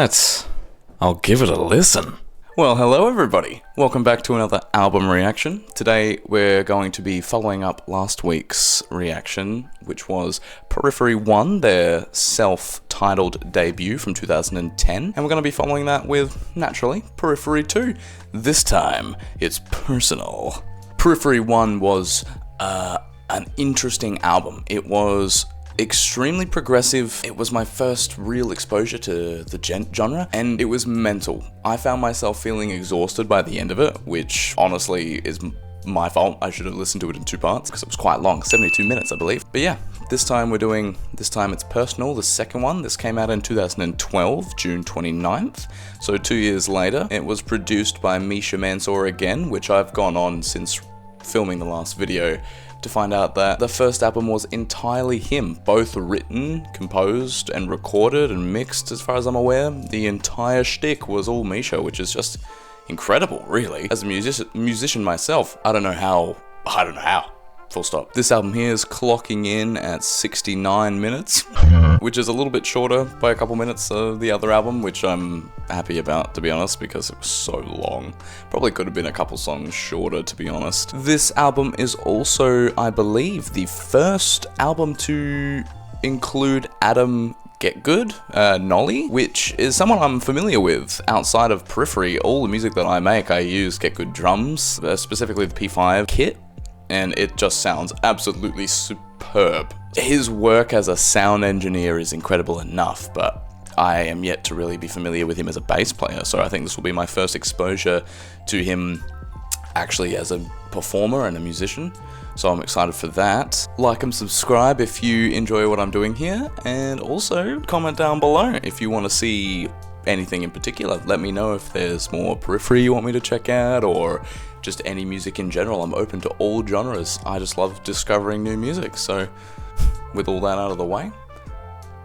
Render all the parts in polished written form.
Alright, I'll give it a listen. Well, hello everybody. Welcome back to another album reaction. Today we're going to be following up last week's reaction, which was Periphery 1, their self-titled debut from 2010. And we're going to be following that with, naturally, Periphery 2. This time, it's personal. Periphery 1 was an interesting album. It was extremely progressive. It was my first real exposure to the djent genre, and it was mental. I found myself feeling exhausted by the end of it, which honestly is my fault. I should have listened to it in two parts because it was quite long, 72 minutes I believe. But yeah, this time it's personal, the second one. This came out in 2012, June 29th, so 2 years later. It was produced by Misha Mansour again, which I've gone on since filming the last video to find out that the first album was entirely him, both written, composed, and recorded and mixed as far as I'm aware. The entire shtick was all Misha, which is just incredible, really. As a musician myself, I don't know how. Full stop. This album here is clocking in at 69 minutes, which is a little bit shorter by a couple minutes of the other album, which I'm happy about, to be honest, because it was so long. Probably could have been a couple songs shorter, to be honest. This album is also, I believe, the first album to include Adam Get Good, Nolly, which is someone I'm familiar with. Outside of Periphery, all the music that I make, I use Get Good drums, specifically the P5 kit, and it just sounds absolutely superb. His work as a sound engineer is incredible enough, but I am yet to really be familiar with him as a bass player, so I think this will be my first exposure to him actually as a performer and a musician, so I'm excited for that. Like and subscribe if you enjoy what I'm doing here, and also comment down below if you want to see anything in particular. Let me know if there's more Periphery you want me to check out, or just any music in general. I'm open to all genres. I just love discovering new music, so with all that out of the way,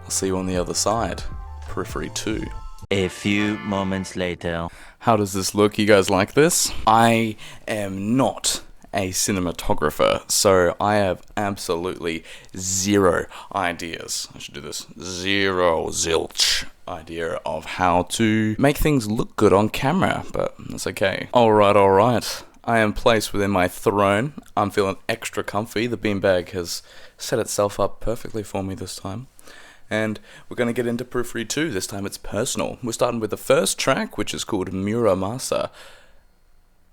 I'll see you on the other side. Periphery 2. A few moments later. How does this look? You guys like this? I am not a cinematographer, so I have absolutely zero ideas. I should do this. Zilch idea of how to make things look good on camera, but that's okay. Alright. I am placed within my throne. I'm feeling extra comfy. The beanbag has set itself up perfectly for me this time. And we're going to get into Periphery 2. This time it's personal. We're starting with the first track, which is called Muramasa.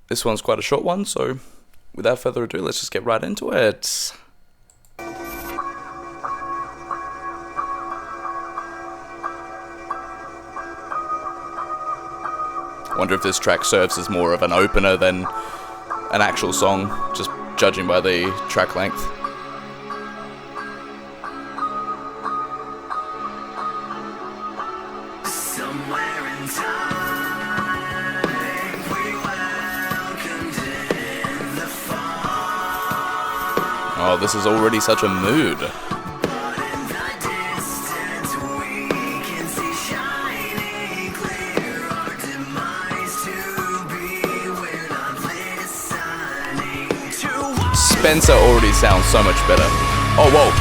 This one's quite a short one, so without further ado, let's just get right into it. Wonder if this track serves as more of an opener than an actual song, just judging by the track length. Oh, this is already such a mood. Spencer already sounds so much better. Oh, whoa.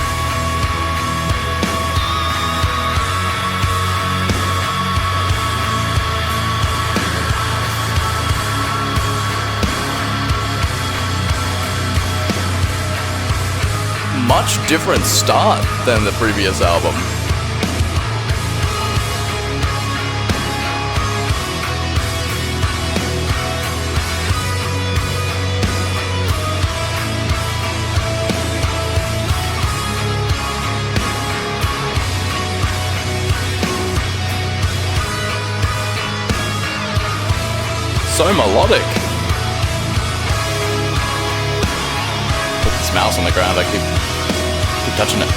Much different start than the previous album. So melodic. Put this mouse on the ground, I keep touching it.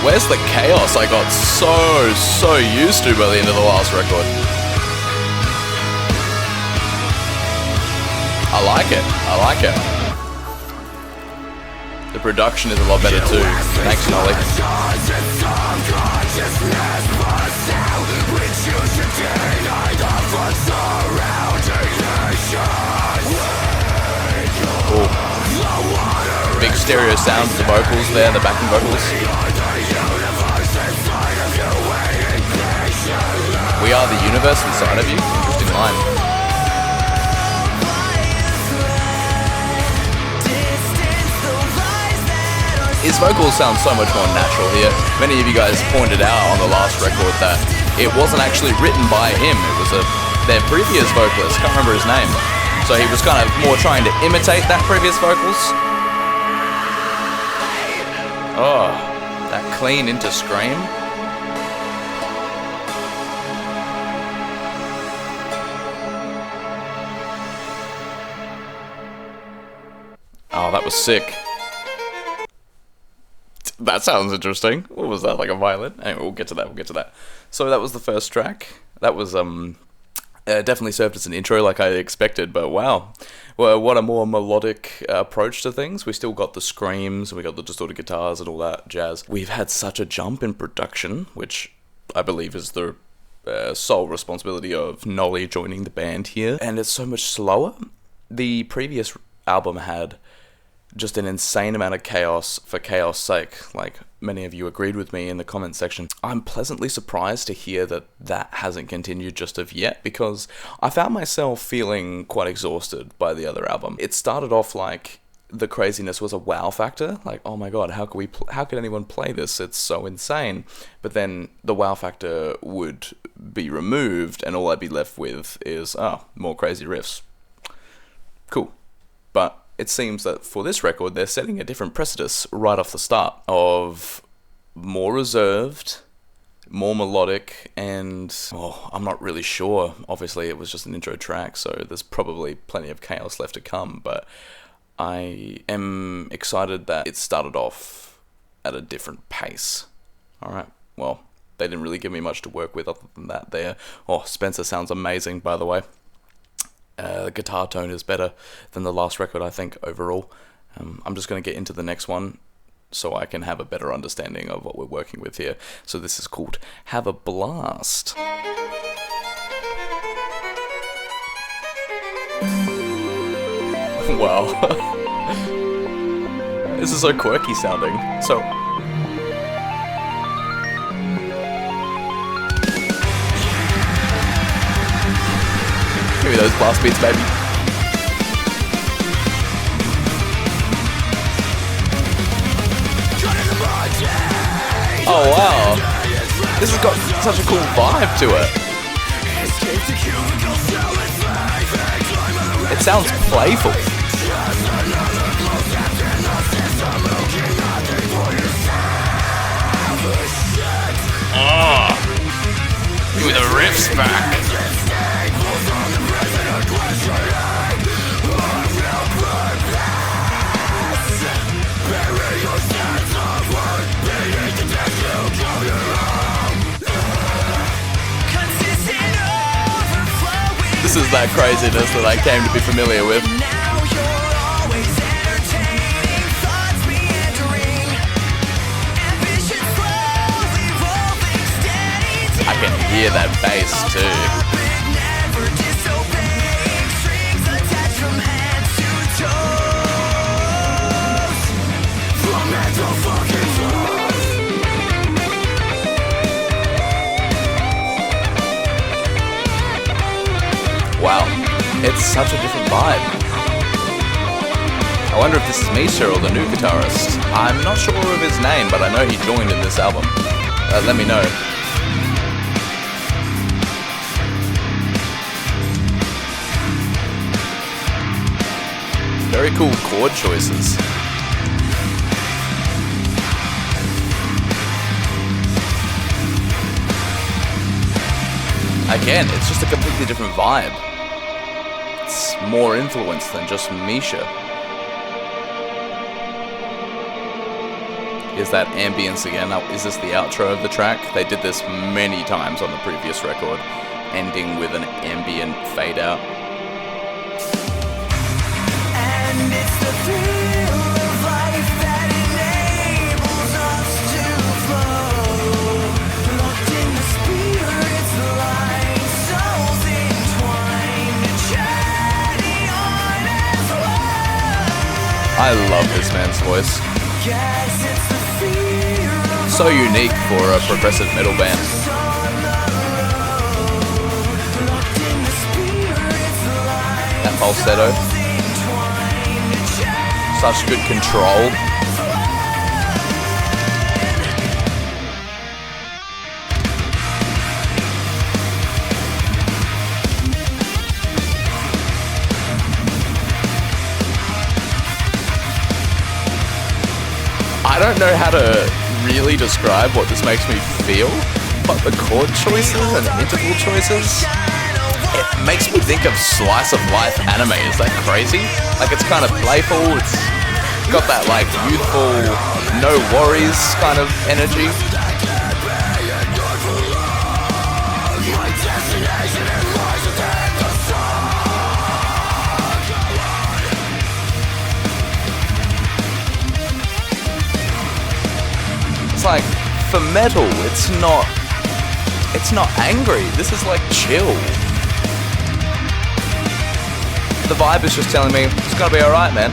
Where's the chaos I got so used to by the end of the last record? I like it. The production is a lot better too. Thanks, Nolly. Ooh. Big stereo sound of the vocals there, the backing vocals. We are the universe inside of you. Interesting line. His vocals sound so much more natural here. Many of you guys pointed out on the last record that it wasn't actually written by him. It was their previous vocalist. Can't remember his name. So he was kind of more trying to imitate that previous vocals. Oh, that clean into scream. Oh, that was sick. That sounds interesting. What was that, like a violin? Anyway, we'll get to that. So that was the first track. That was definitely served as an intro like I expected, but wow. Well, what a more melodic approach to things. We still got the screams, we got the distorted guitars and all that jazz. We've had such a jump in production, which I believe is the sole responsibility of Nolly joining the band here, and it's so much slower. The previous album had just an insane amount of chaos for chaos' sake, like many of you agreed with me in the comment section. I'm pleasantly surprised to hear that hasn't continued just of yet, because I found myself feeling quite exhausted by the other album. It started off like the craziness was a wow factor, like, oh my god, how could anyone play this? It's so insane. But then the wow factor would be removed, and all I'd be left with is, more crazy riffs. Cool. But it seems that for this record, they're setting a different precedent right off the start of more reserved, more melodic, and I'm not really sure. Obviously, it was just an intro track, so there's probably plenty of chaos left to come, but I am excited that it started off at a different pace. Alright, well, they didn't really give me much to work with other than that there. Oh, Spencer sounds amazing, by the way. The guitar tone is better than the last record, I think, overall. I'm just going to get into the next one so I can have a better understanding of what we're working with here. So this is called Have a Blast. Wow. This is so quirky sounding. So... give me those blast beats, baby. Oh wow, this has got such a cool vibe to it. It sounds playful. Oh, give me the riffs back. This is that craziness that I came to be familiar with. I can hear that bass too. Wow, it's such a different vibe. I wonder if this is Misha or the new guitarist. I'm not sure of his name, but I know he joined in this album. Let me know. Very cool chord choices. Again, it's just a completely different vibe. It's more influenced than just Misha. Is that ambience again? Is this the outro of the track? They did this many times on the previous record, ending with an ambient fade out. And it's the thrill of life that enables us to flow. Locked in the spirit's light, souls entwined, chatting on as one. I love this man's voice. So unique for a progressive metal band. That falsetto. Such good control. I don't know how to really describe what this makes me feel, but the chord choices and interval choices, it makes me think of slice of life anime. Is that crazy? Like, it's kind of playful, it's got that like youthful, no worries kind of energy. It's like, for metal, it's not angry. This is like chill. The vibe is just telling me it's gonna be alright, man.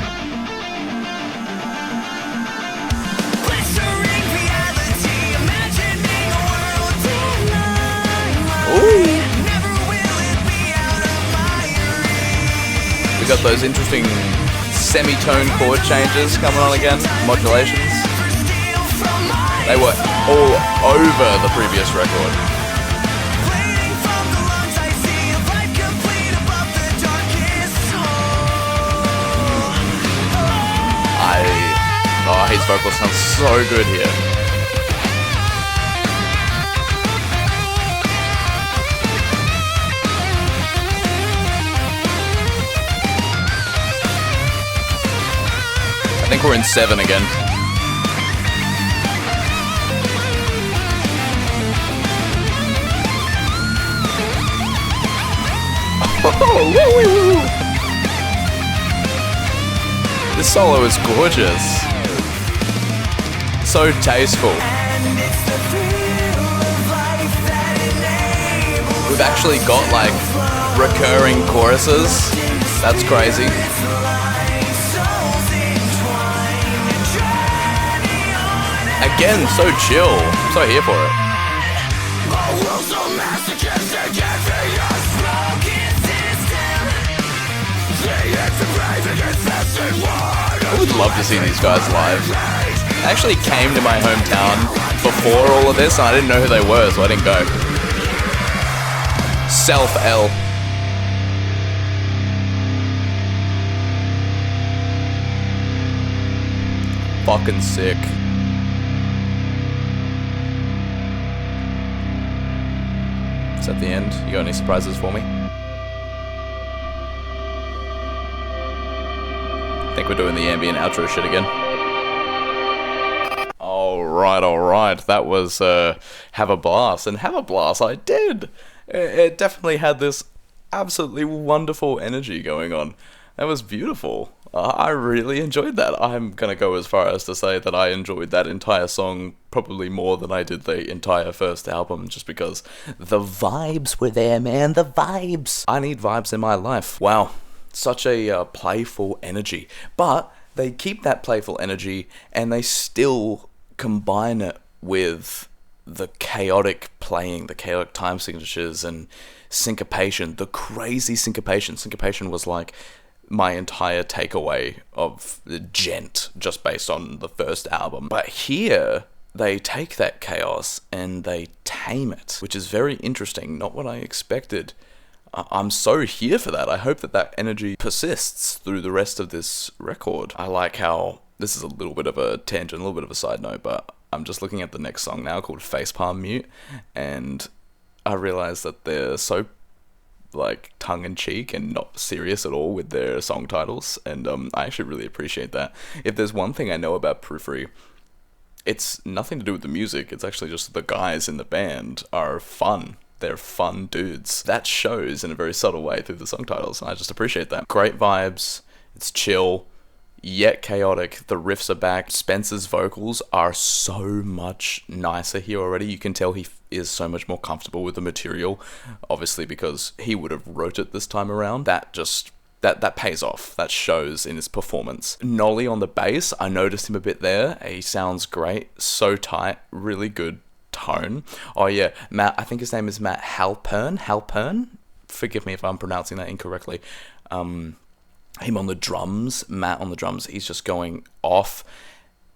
Ooh. We got those interesting semitone chord changes coming on again, modulations. They were all over the previous record. Oh, his vocals sound so good here. I think we're in 7 again. This solo is gorgeous. So tasteful. We've actually got like recurring choruses. That's crazy. Again, so chill. I'm so here for it. I would love to see these guys live. I actually came to my hometown before all of this and I didn't know who they were, so I didn't go. Self L. Fucking sick. Is that the end? You got any surprises for me? I think we're doing the ambient outro shit again. Alright. That was Have a Blast. And Have a Blast, I did! It definitely had this absolutely wonderful energy going on. That was beautiful. I really enjoyed that. I'm gonna go as far as to say that I enjoyed that entire song probably more than I did the entire first album, just because the vibes were there, man. The vibes! I need vibes in my life. Wow. Such a playful energy. But they keep that playful energy and they still combine it with the chaotic playing, the chaotic time signatures and syncopation, the crazy syncopation. Syncopation was like my entire takeaway of the djent just based on the first album. But here, they take that chaos and they tame it, which is very interesting, not what I expected. I'm so here for that. I hope that that energy persists through the rest of this record. I like how, this is a little bit of a tangent, a little bit of a side note, but I'm just looking at the next song now called Facepalm Mute, and I realized that they're so like tongue-in-cheek and not serious at all with their song titles, and I actually really appreciate that. If there's one thing I know about Periphery, it's nothing to do with the music, it's actually just the guys in the band are fun. They're fun dudes. That shows in a very subtle way through the song titles, and I just appreciate that. Great vibes, it's chill, yet chaotic. The riffs are back. Spencer's vocals are so much nicer here already. You can tell he is so much more comfortable with the material, obviously because he would have wrote it this time around. That just that pays off. That shows in his performance. Nolly on the bass, I noticed him a bit there. He sounds great, so tight, really good tone. Oh yeah, Matt, I think his name is Matt Halpern. Forgive me if I'm pronouncing that incorrectly. Him on the drums, Matt on the drums, he's just going off.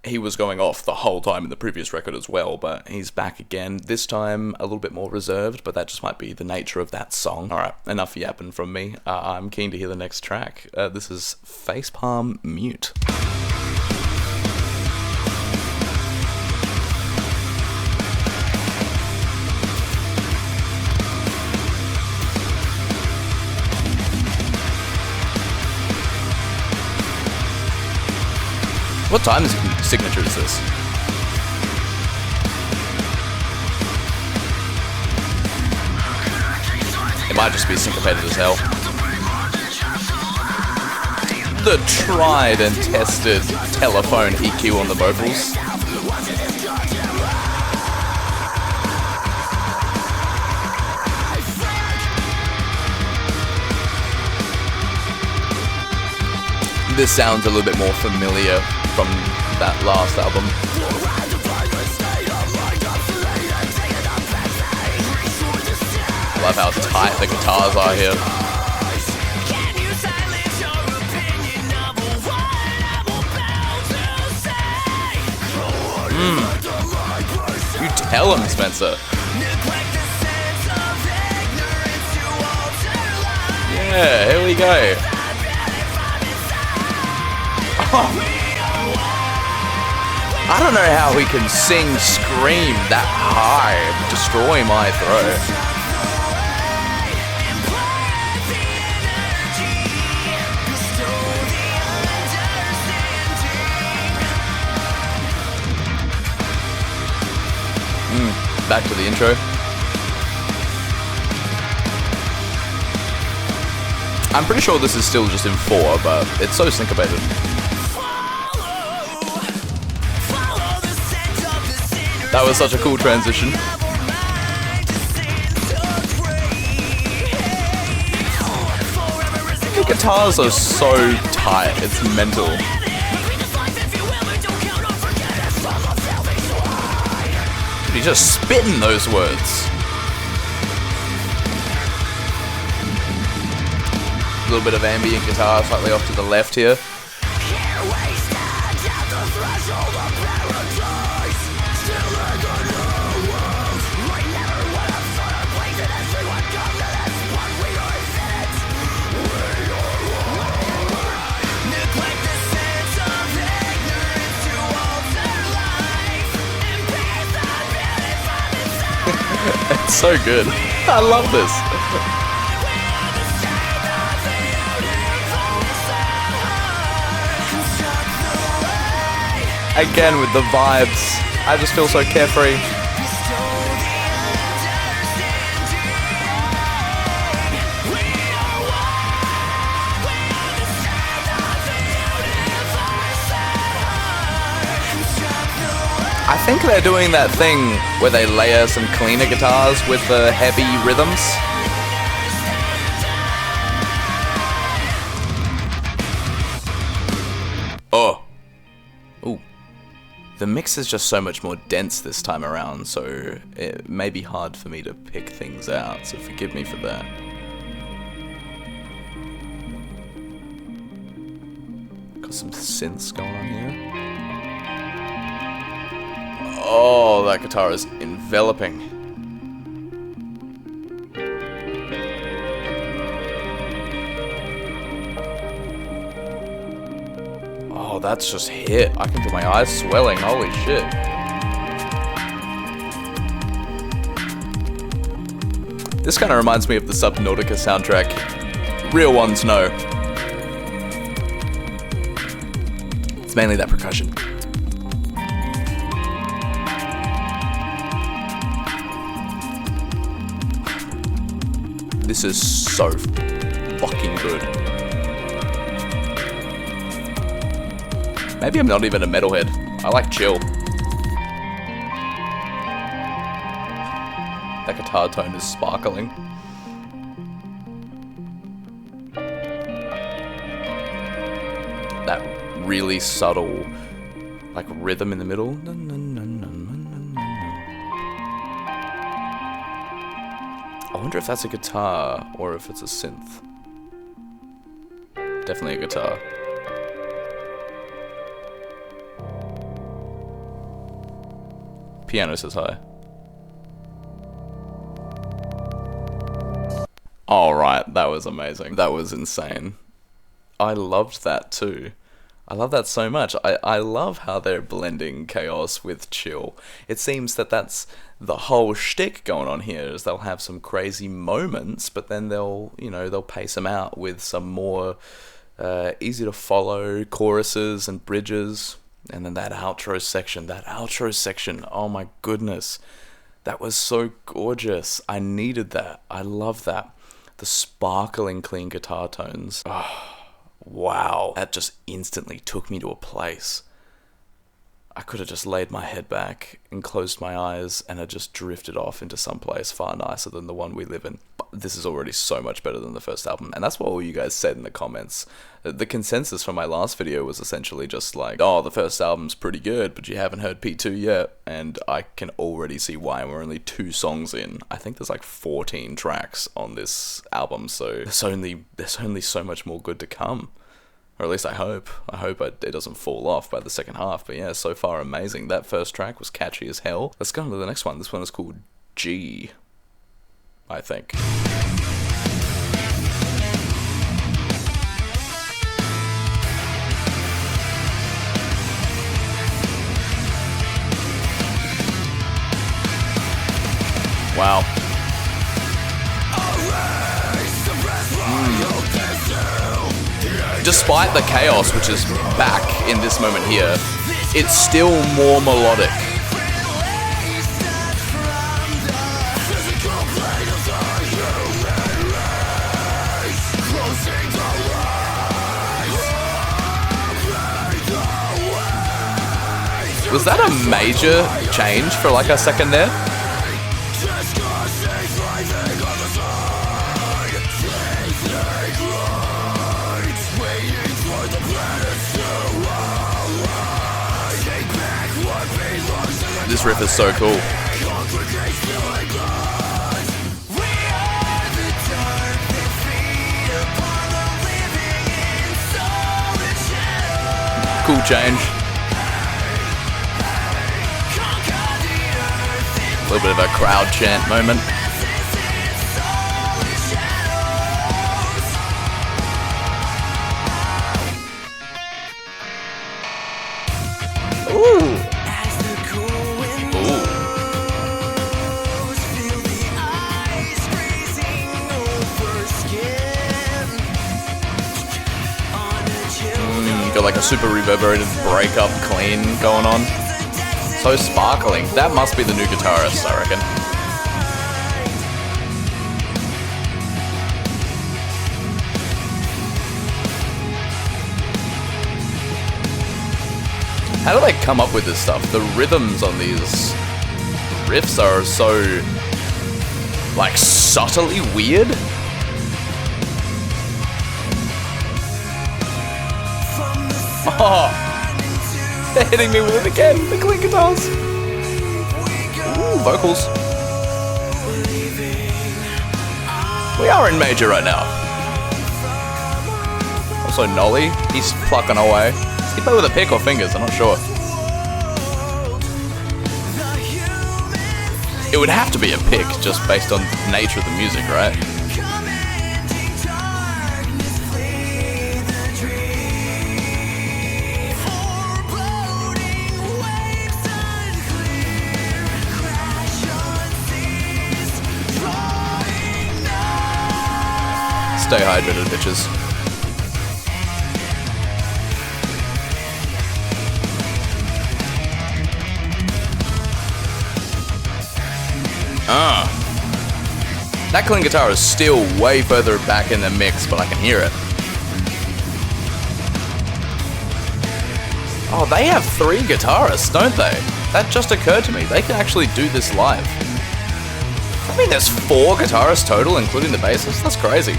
He was going off the whole time in the previous record as well, but he's back again. This time a little bit more reserved, but that just might be the nature of that song. Alright, enough yapping from me. I'm keen to hear the next track. This is Facepalm Mute. What time signature is this? It might just be syncopated as hell. The tried and tested telephone EQ on the vocals. This sounds a little bit more familiar from that last album. I love how tight the guitars are here. You tell him, Spencer. Yeah, here we go. Oh. I don't know how he can scream that high, destroy my throat. Back to the intro. I'm pretty sure this is still just in 4, but it's so syncopated. That was such a cool transition. The guitars are so tight, it's mental. He's just spitting those words. A little bit of ambient guitar slightly off to the left here. It's so good. I love this. Again with the vibes. I just feel so carefree. I think they're doing that thing where they layer some cleaner guitars with the heavy rhythms. Oh. Ooh. The mix is just so much more dense this time around, so it may be hard for me to pick things out, so forgive me for that. Got some synths going on here. Oh, that guitar is enveloping. Oh, that's just hit. I can feel my eyes swelling. Holy shit. This kind of reminds me of the Subnautica soundtrack. Real ones know. It's mainly that percussion. This is so fucking good. Maybe I'm not even a metalhead. I like chill. That guitar tone is sparkling. that really subtle, like, rhythm in the middle. I wonder if that's a guitar or if it's a synth. Definitely a guitar. Piano says hi. Alright, that was amazing. That was insane. I loved that too. I love that so much. I love how they're blending chaos with chill. It seems that that's the whole shtick going on here, is they'll have some crazy moments, but then they'll pace them out with some more easy to follow choruses and bridges. And then that outro section, oh my goodness. That was so gorgeous. I needed that. I love that. The sparkling clean guitar tones. Oh, wow. That just instantly took me to a place. I could have just laid my head back and closed my eyes and had just drifted off into some place far nicer than the one we live in. But this is already so much better than the first album, and that's what all you guys said in the comments. The consensus from my last video was essentially just like, oh, the first album's pretty good, but you haven't heard P2 yet, and I can already see why. We're only 2 songs in. I think there's like 14 tracks on this album, so there's only so much more good to come. Or at least I hope. I hope it doesn't fall off by the second half. But yeah, so far amazing. That first track was catchy as hell. Let's go on to the next one. This one is called G, I think. Wow. Despite the chaos, which is back in this moment here, it's still more melodic. Was that a major change for like a second there? This riff is so cool. Cool change. A little bit of a crowd chant moment. Ooh. Got like a super reverberated breakup clean going on. So sparkling. That must be the new guitarist, I reckon. How do they come up with this stuff? The rhythms on these riffs are so, like, subtly weird. Oh, they're hitting me with it again. The clean guitars. Ooh, vocals. We are in major right now. Also, Nolly, he's plucking away. Does he play with a pick or fingers? I'm not sure. It would have to be a pick, just based on the nature of the music, right? Stay hydrated, bitches. That clean guitar is still way further back in the mix, but I can hear it. Oh, they have 3 guitarists, don't they? That just occurred to me. They can actually do this live. I mean, there's 4 guitarists total, including the bassist. That's crazy.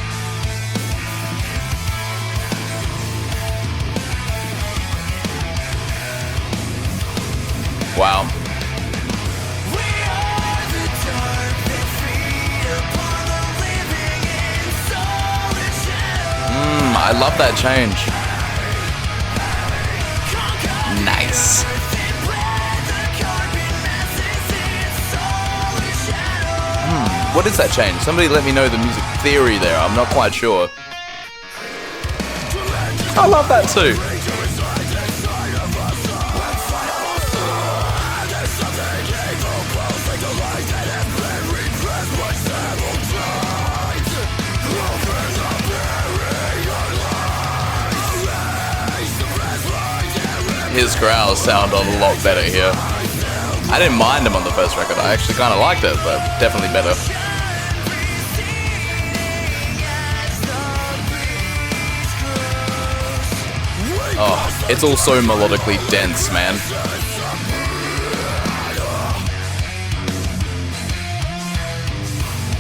that change. Nice. What is that change? Somebody let me know the music theory there. I'm not quite sure. I love that too. His growls sound a lot better here. I didn't mind him on the first record. I actually kind of liked it, but definitely better. Oh, it's all so melodically dense, man.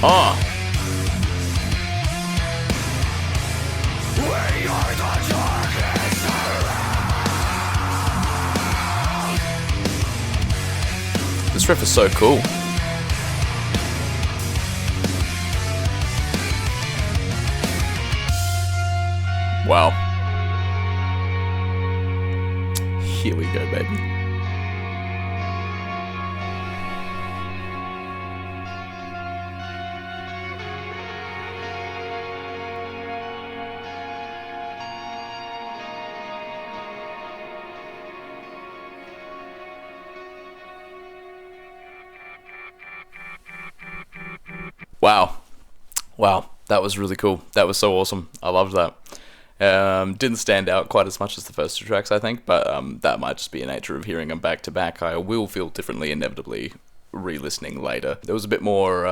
Oh. This riff is so cool. Wow. Here we go, baby. Wow. Wow. That was really cool. That was so awesome. I loved that. Didn't stand out quite as much as the first two tracks, I think, but that might just be a nature of hearing them back to back. I will feel differently inevitably re-listening later. There was a bit more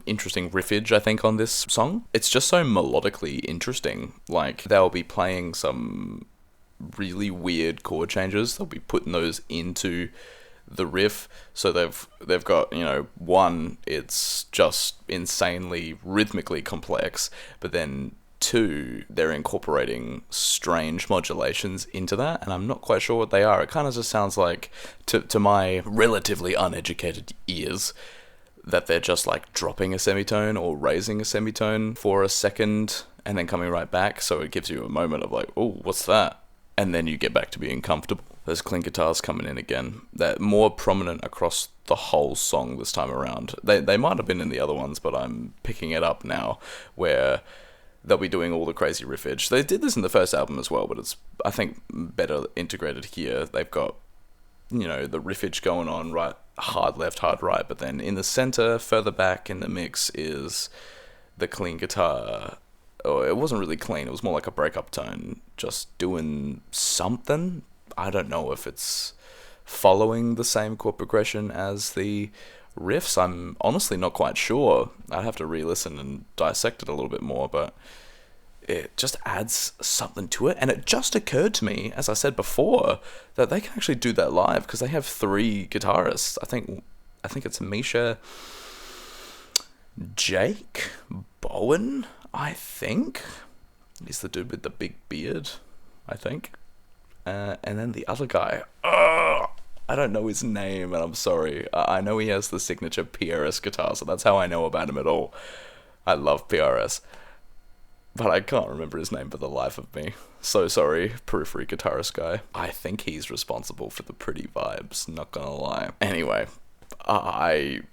interesting riffage, I think, on this song. It's just so melodically interesting. Like, they'll be playing some really weird chord changes. They'll be putting those into the riff, so they've got, you know, one, it's just insanely rhythmically complex, but then two, they're incorporating strange modulations into that, and I'm not quite sure what they are. It kind of just sounds like, to my relatively uneducated ears, that they're just like dropping a semitone or raising a semitone for a second and then coming right back, so it gives you a moment of like, oh, what's that? And then you get back to being comfortable. Those clean guitars coming in again. They're more prominent across the whole song this time around. They might have been in the other ones, but I'm picking it up now, where they'll be doing all the crazy riffage. They did this in the first album as well, but it's, I think, better integrated here. They've got, you know, the riffage going on, right, hard left, hard right, but then in the center, further back in the mix, is the clean guitar. Oh, it wasn't really clean, it was more like a breakup tone, just doing something. I don't know if it's following the same chord progression as the riffs. I'm honestly not quite sure. I'd have to re-listen and dissect it a little bit more, but it just adds something to it. And it just occurred to me, as I said before, that they can actually do that live, because they have 3 guitarists. I think it's Misha, Jake, Bowen, I think. He's the dude with the big beard, I think. And then the other guy, I don't know his name, and I'm sorry. I know he has the signature PRS guitar, so that's how I know about him at all. I love PRS, but I can't remember his name for the life of me. So sorry, Periphery guitarist guy. I think he's responsible for the pretty vibes, not gonna lie. Anyway, I'm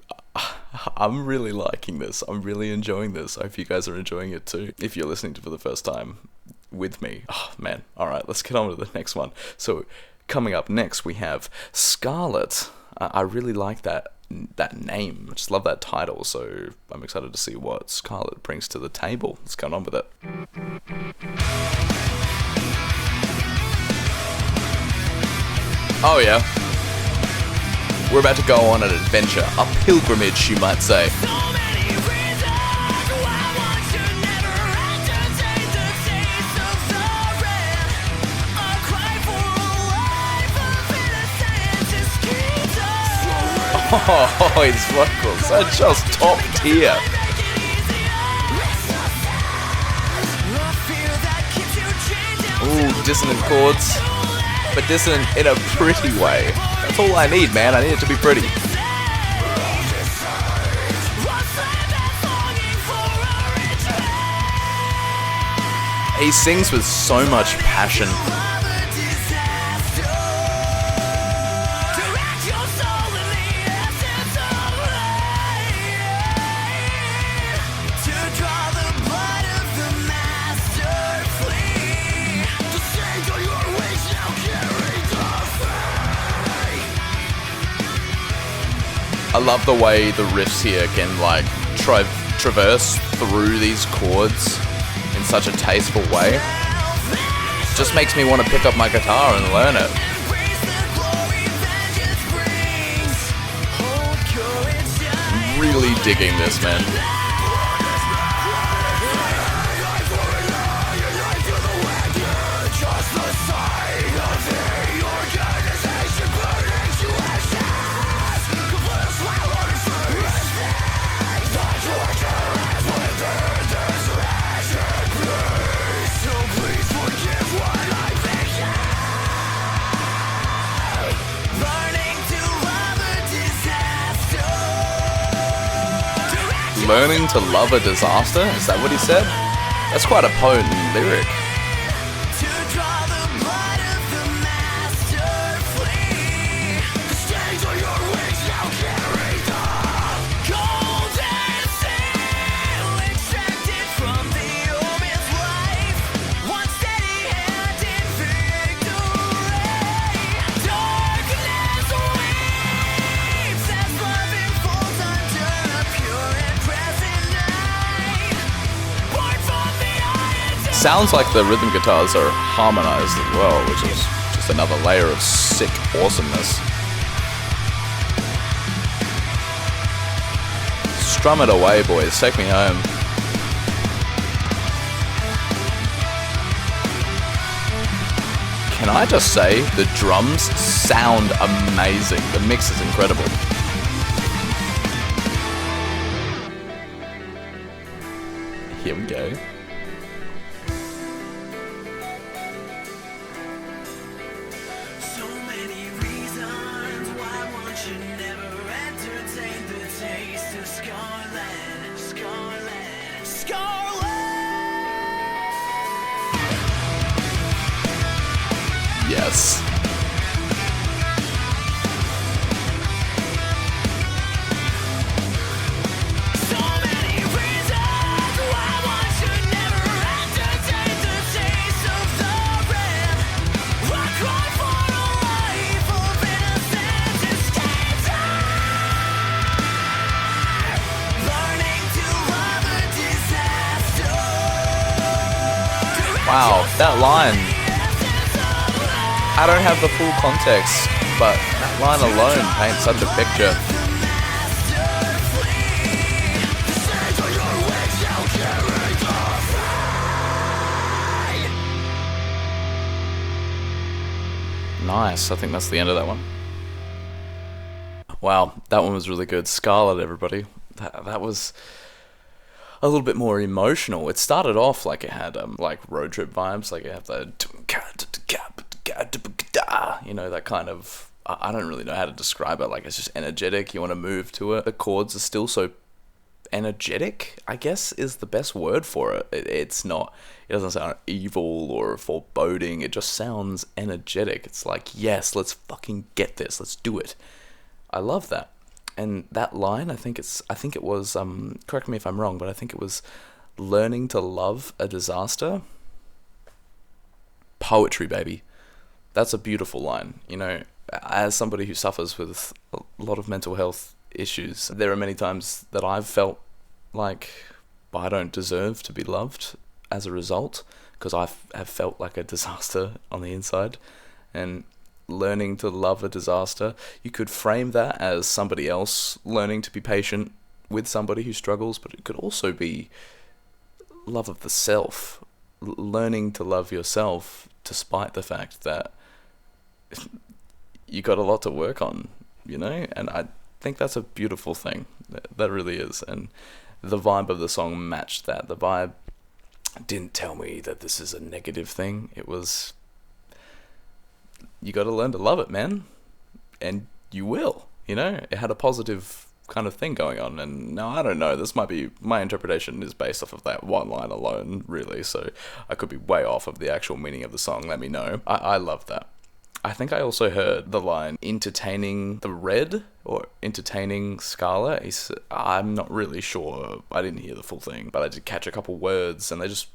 really liking this. I'm really enjoying this. I hope you guys are enjoying it too, if you're listening to it for the first time with me. Oh man, alright, let's get on to the next one. So, coming up next we have Scarlet. I really like that name. I just love that title, so I'm excited to see what Scarlet brings to the table. Let's get on with it. Oh yeah. We're about to go on an adventure, a pilgrimage you might say. Oh, his vocals are just top tier. Ooh, dissonant chords, but dissonant in a pretty way. That's all I need, man. I need it to be pretty. He sings with so much passion. I love the way the riffs here can like traverse through these chords in such a tasteful way. Just makes me want to pick up my guitar and learn it. I'm really digging this, man. Learning to love a disaster? Is that what he said? That's quite a potent lyric. Sounds like the rhythm guitars are harmonized as well, which is just another layer of sick awesomeness. Strum it away, boys. Take me home. Can I just say, the drums sound amazing. The mix is incredible. Here we go. Yes. Wow, that line. I don't have the full context, but that line alone paints such a picture. Nice, I think that's the end of that one. Wow, that one was really good. Scarlet, everybody. That was a little bit more emotional. It started off like it had like road trip vibes, like it had the, you know, that kind of, I don't really know how to describe it, like it's just energetic, you want to move to it. The chords are still so energetic, I guess is the best word for it. It's not, it doesn't sound evil or foreboding, it just sounds energetic. It's like, yes, let's fucking get this, let's do it. I love that. And that line, I think it was, correct me if I'm wrong, but I think it was learning to love a disaster. Poetry, baby. That's a beautiful line. You know, as somebody who suffers with a lot of mental health issues, there are many times that I've felt like I don't deserve to be loved as a result, because I have felt like a disaster on the inside. And learning to love a disaster, you could frame that as somebody else learning to be patient with somebody who struggles, but it could also be love of the self, learning to love yourself despite the fact that you got a lot to work on, you know. And I think that's a beautiful thing. That really is. And the vibe of the song matched that. The vibe didn't tell me that this is a negative thing. It was, you got to learn to love it, man, and you will, you know. It had a positive kind of thing going on. And now I don't know, this might be, my interpretation is based off of that one line alone, really, so I could be way off of the actual meaning of the song. Let me know. I love that. I think I also heard the line entertaining the red or entertaining Scarlet. I'm not really sure. I didn't hear the full thing, but I did catch a couple words, and they just...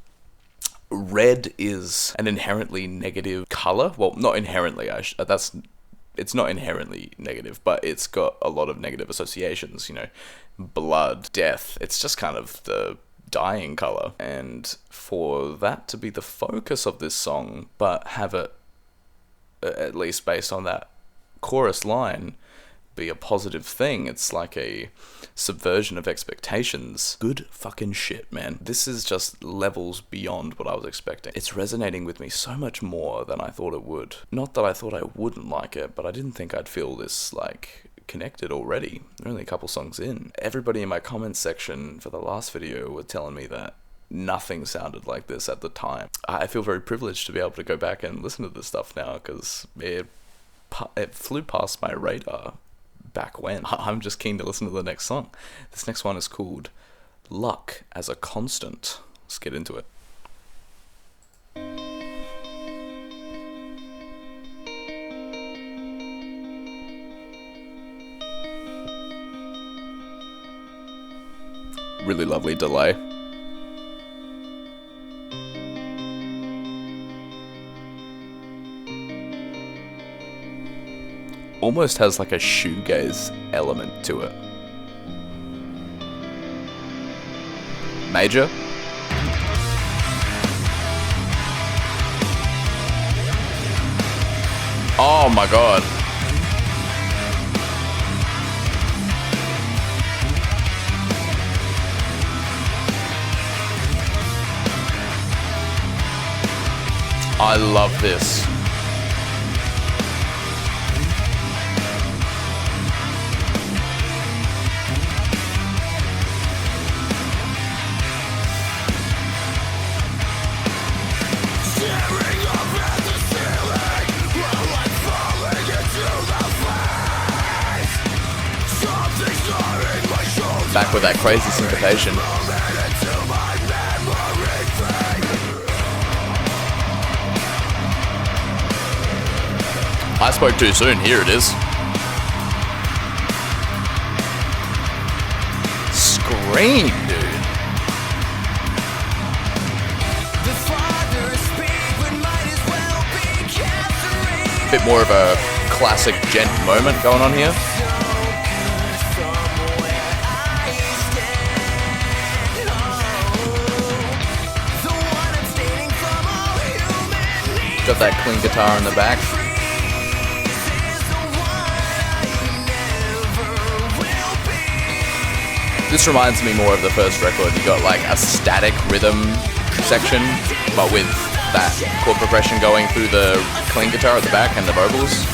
Red is an inherently negative color. Well, not inherently. It's not inherently negative, but it's got a lot of negative associations. You know, blood, death. It's just kind of the dying color. And for that to be the focus of this song, but have it, at least based on that chorus line, be a positive thing. It's like a subversion of expectations. Good fucking shit, man. This is just levels beyond what I was expecting. It's resonating with me so much more than I thought it would. Not that I thought I wouldn't like it, but I didn't think I'd feel this, like, connected already. We're only a couple songs in. Everybody in my comments section for the last video were telling me that nothing sounded like this at the time. I feel very privileged to be able to go back and listen to this stuff now, because it flew past my radar back when. I'm just keen to listen to the next song. This next one is called Luck as a Constant. Let's get into it. Really lovely delay. Almost has like a shoegaze element to it. Major. Oh my god. I love this. Back with that crazy syncopation. I spoke too soon. Here it is. Scream, dude. Bit more of a classic djent moment going on here. Got that clean guitar in the back. This reminds me more of the first record. You got like a static rhythm section, but with that chord progression going through the clean guitar at the back and the vocals.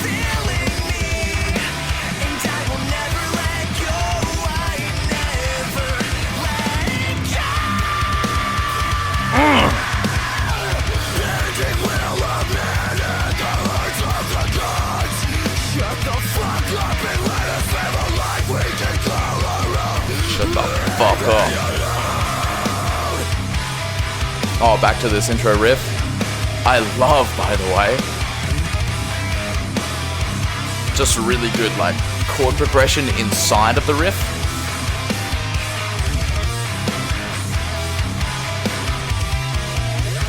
Shut the fuck up. Oh, back to this intro riff. I love, by the way, just really good like chord progression inside of the riff.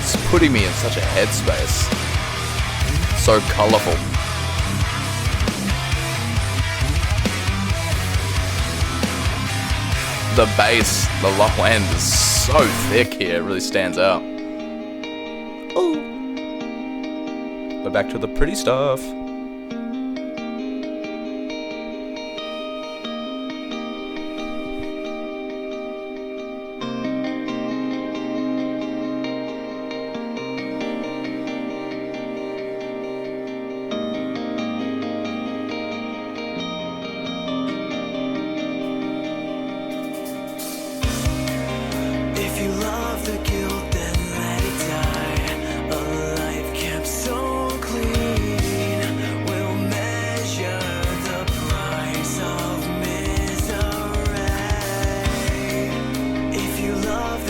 It's putting me in such a headspace. So colorful. The bass, the low end is so thick here, it really stands out. Ooh. But back to the pretty stuff.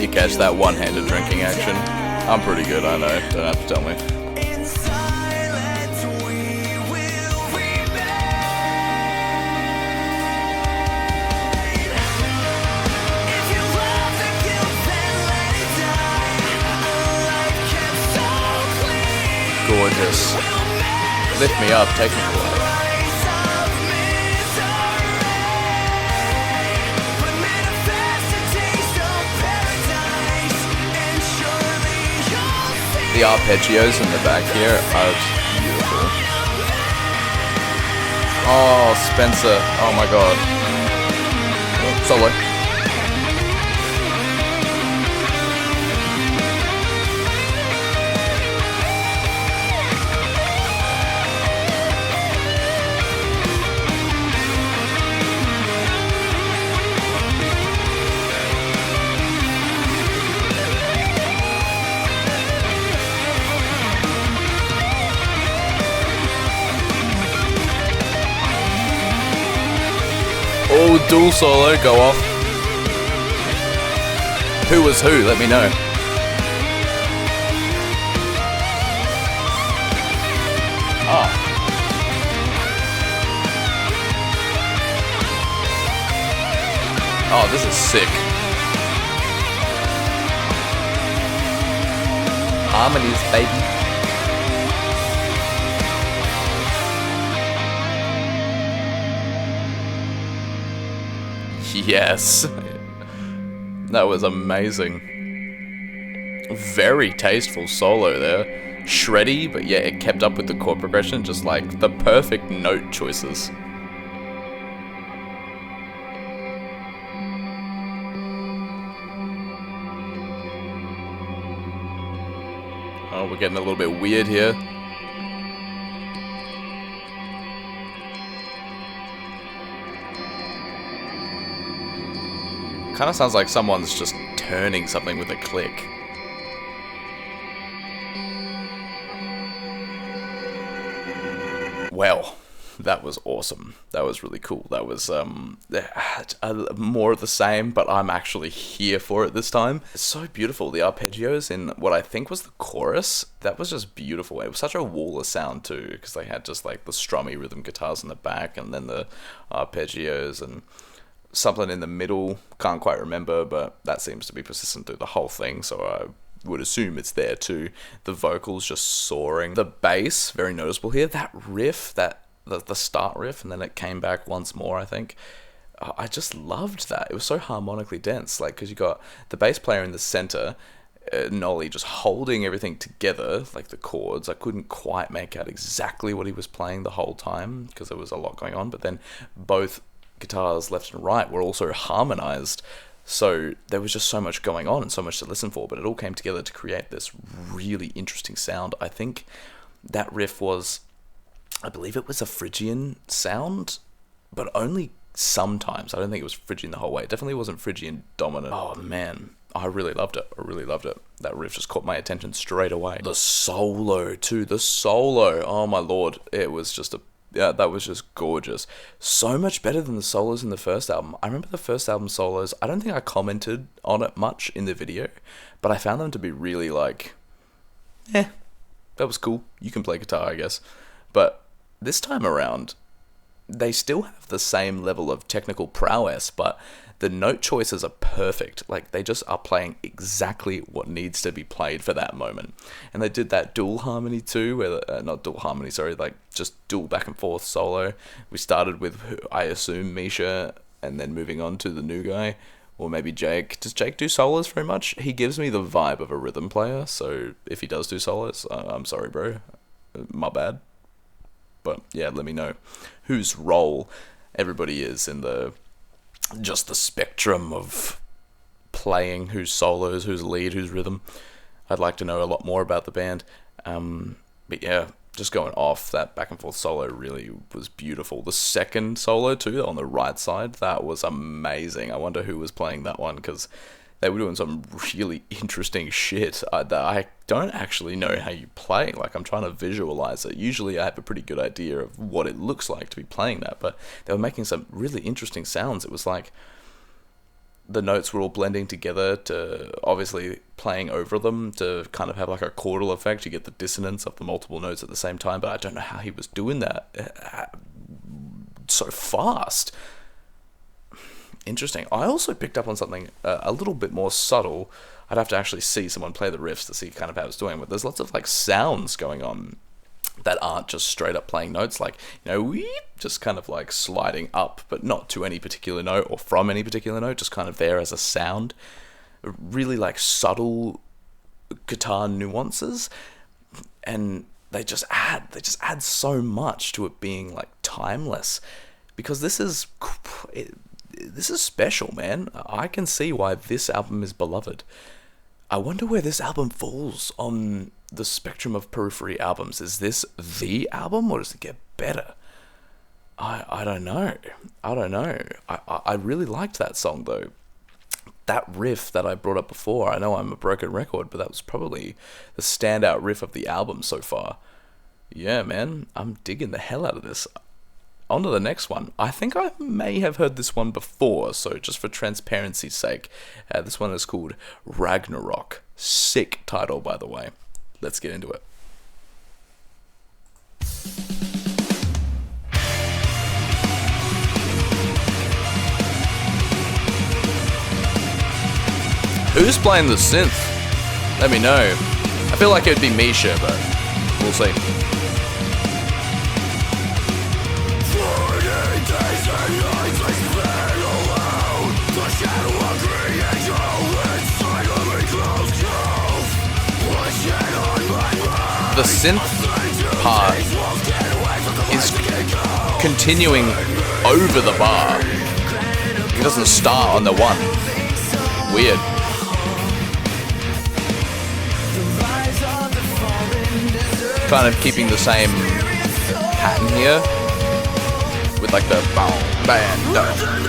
you catch that one-handed drinking action? I'm pretty good, I know. Don't have to tell me. Gorgeous. Lift me up, take me away. The arpeggios in the back here are beautiful. Oh, Spencer. Oh my god. Oh, solo. Oh, dual solo, go off. Who was who? Let me know. Ah. Oh, this is sick. Harmonies, baby. Yes. That was amazing. Very tasteful solo there. Shreddy, but yeah, it kept up with the chord progression, just like the perfect note choices. Oh, we're getting a little bit weird here. Kind of sounds like someone's just turning something with a click. Well, that was awesome. That was really cool. That was more of the same, but I'm actually here for it this time. It's so beautiful. The arpeggios in what I think was the chorus, that was just beautiful. It was such a wall of sound too, because they had just like the strummy rhythm guitars in the back, and then the arpeggios and something in the middle, can't quite remember, but that seems to be persistent through the whole thing, so I would assume it's there too. The vocals just soaring. The bass, very noticeable here. That riff, the start riff, and then it came back once more, I think. I just loved that. It was so harmonically dense, like, because you got the bass player in the center, Nolly just holding everything together, like the chords. I couldn't quite make out exactly what he was playing the whole time, because there was a lot going on, but then both guitars left and right were also harmonized, so there was just so much going on and so much to listen for, but it all came together to create this really interesting sound. I think that riff was, I believe it was a Phrygian sound, but only sometimes. I don't think it was Phrygian the whole way. It definitely wasn't Phrygian dominant. Oh man, I really loved it. I really loved it. That riff just caught my attention straight away. The solo too, the solo, oh my lord, it was just yeah, that was just gorgeous. So much better than the solos in the first album. I remember the first album solos, I don't think I commented on it much in the video, but I found them to be really like, that was cool. You can play guitar, I guess. But this time around, they still have the same level of technical prowess, but the note choices are perfect. Like, they just are playing exactly what needs to be played for that moment. And they did that dual harmony too, where not dual harmony, sorry, like just dual back and forth solo. We started with, I assume, Misha, and then moving on to the new guy, or maybe Jake. Does Jake do solos very much? He gives me the vibe of a rhythm player, so if he does do solos, I'm sorry, bro. My bad. But yeah, let me know whose role everybody is in just the spectrum of playing, who's solos, who's lead, who's rhythm. I'd like to know a lot more about the band. But yeah, just going off, that back and forth solo really was beautiful. The second solo too, on the right side, that was amazing. I wonder who was playing that one, because they were doing some really interesting shit that I don't actually know how you play. Like, I'm trying to visualize it. Usually I have a pretty good idea of what it looks like to be playing that, but they were making some really interesting sounds. It was like the notes were all blending together to obviously playing over them to kind of have like a chordal effect. You get the dissonance of the multiple notes at the same time, but I don't know how he was doing that so fast. Interesting. I also picked up on something a little bit more subtle. I'd have to actually see someone play the riffs to see kind of how it's doing, but there's lots of like sounds going on that aren't just straight up playing notes, like, you know, weep, just kind of like sliding up, but not to any particular note or from any particular note, just kind of there as a sound. Really like subtle guitar nuances, and they just add so much to it being like timeless, because this is special, man. I can see why this album is beloved. I wonder where this album falls on the spectrum of Periphery albums. Is this the album, or does it get better? I don't know. I really liked that song, though. That riff that I brought up before, I know I'm a broken record, but that was probably the standout riff of the album so far. Yeah, man, I'm digging the hell out of this. On to the next one. I think I may have heard this one before, so just for transparency's sake, this one is called Ragnarok. Sick title, by the way. Let's get into it. Who's playing the synth? Let me know. I feel like it would be Misha, but we'll see. The synth part is continuing over the bar. It doesn't start on the one. Weird. Kind of keeping the same pattern here with like the boom, bang, dum.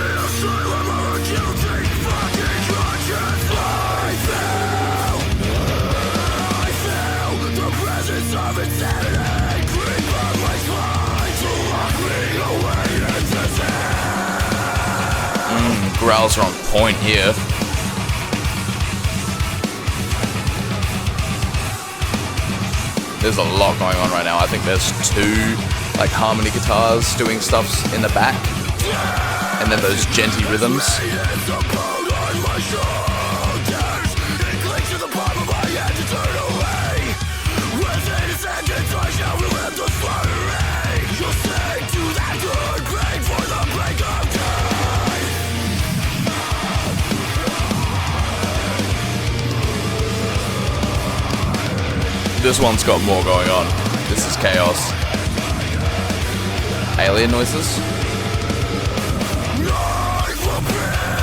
Growls are on point here. There's a lot going on right now. I think there's two like harmony guitars doing stuff in the back, and then those djenty rhythms. This one's got more going on. This is chaos. Alien noises.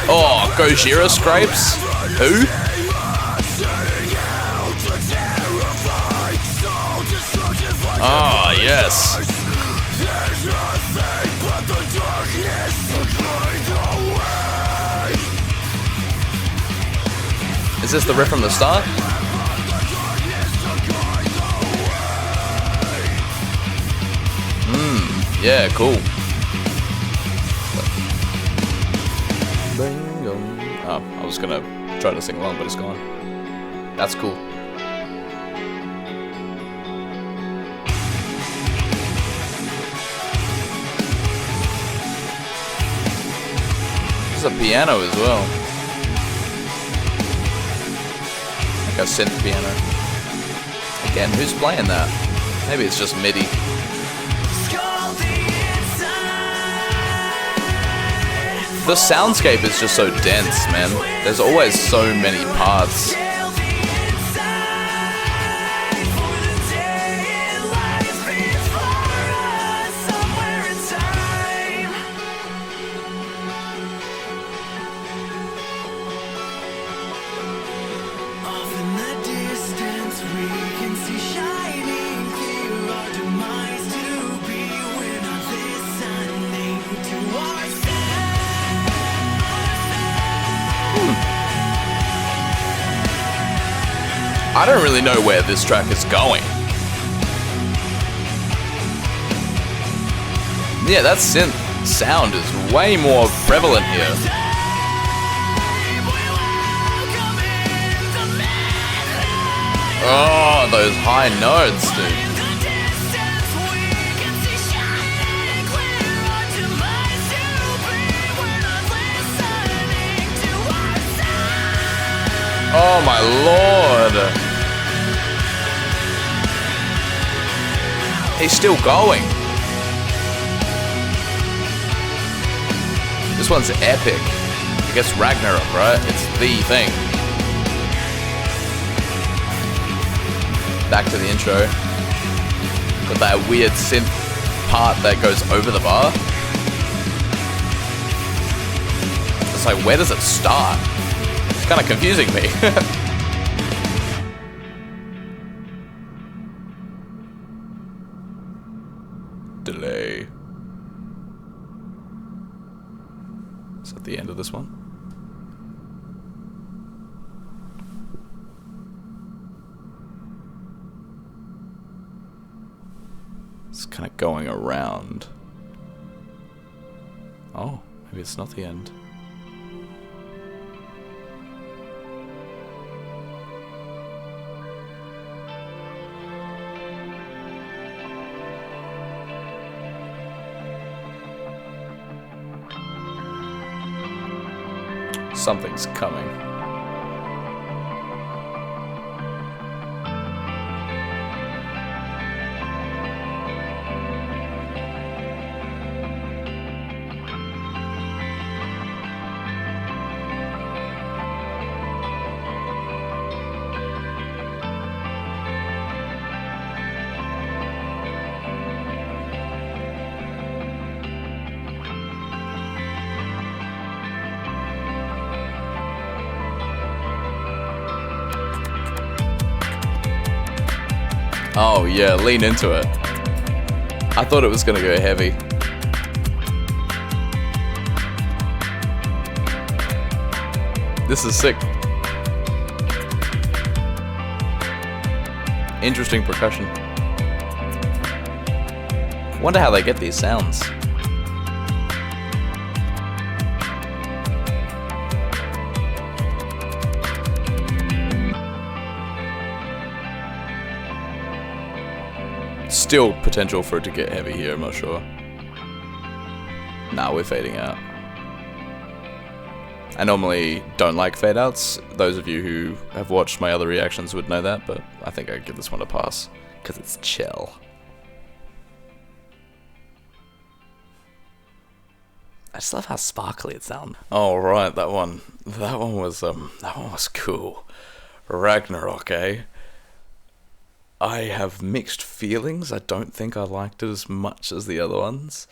Oh, Gojira scrapes? Who? Ah, yes. Is this the riff from the start? Yeah, cool. Oh, I was gonna try to sing along, but it's gone. That's cool. There's a piano as well. Like a synth piano. Again, who's playing that? Maybe it's just MIDI. The soundscape is just so dense, man. There's always so many parts. I don't really know where this track is going. Yeah, that synth sound is way more prevalent here. Oh, those high notes, dude. Oh my lord. He's still going. This one's epic. I guess Ragnarok, right? It's the thing. Back to the intro. Got that weird synth part that goes over the bar. It's like, where does it start? It's kind of confusing me. Delay. Is that the end of this one? It's kind of going around. Oh, maybe it's not the end. Something's coming. Oh yeah, lean into it. I thought it was gonna go heavy. This is sick. Interesting percussion. Wonder how they get these sounds. Still potential for it to get heavy here, I'm not sure. Nah, we're fading out. I normally don't like fade outs. Those of you who have watched my other reactions would know that, but I think I'd give this one a pass, because it's chill. I just love how sparkly it sounds. Oh right, that one was cool. Ragnarok, eh? I have mixed feelings. I don't think I liked it as much as the other ones.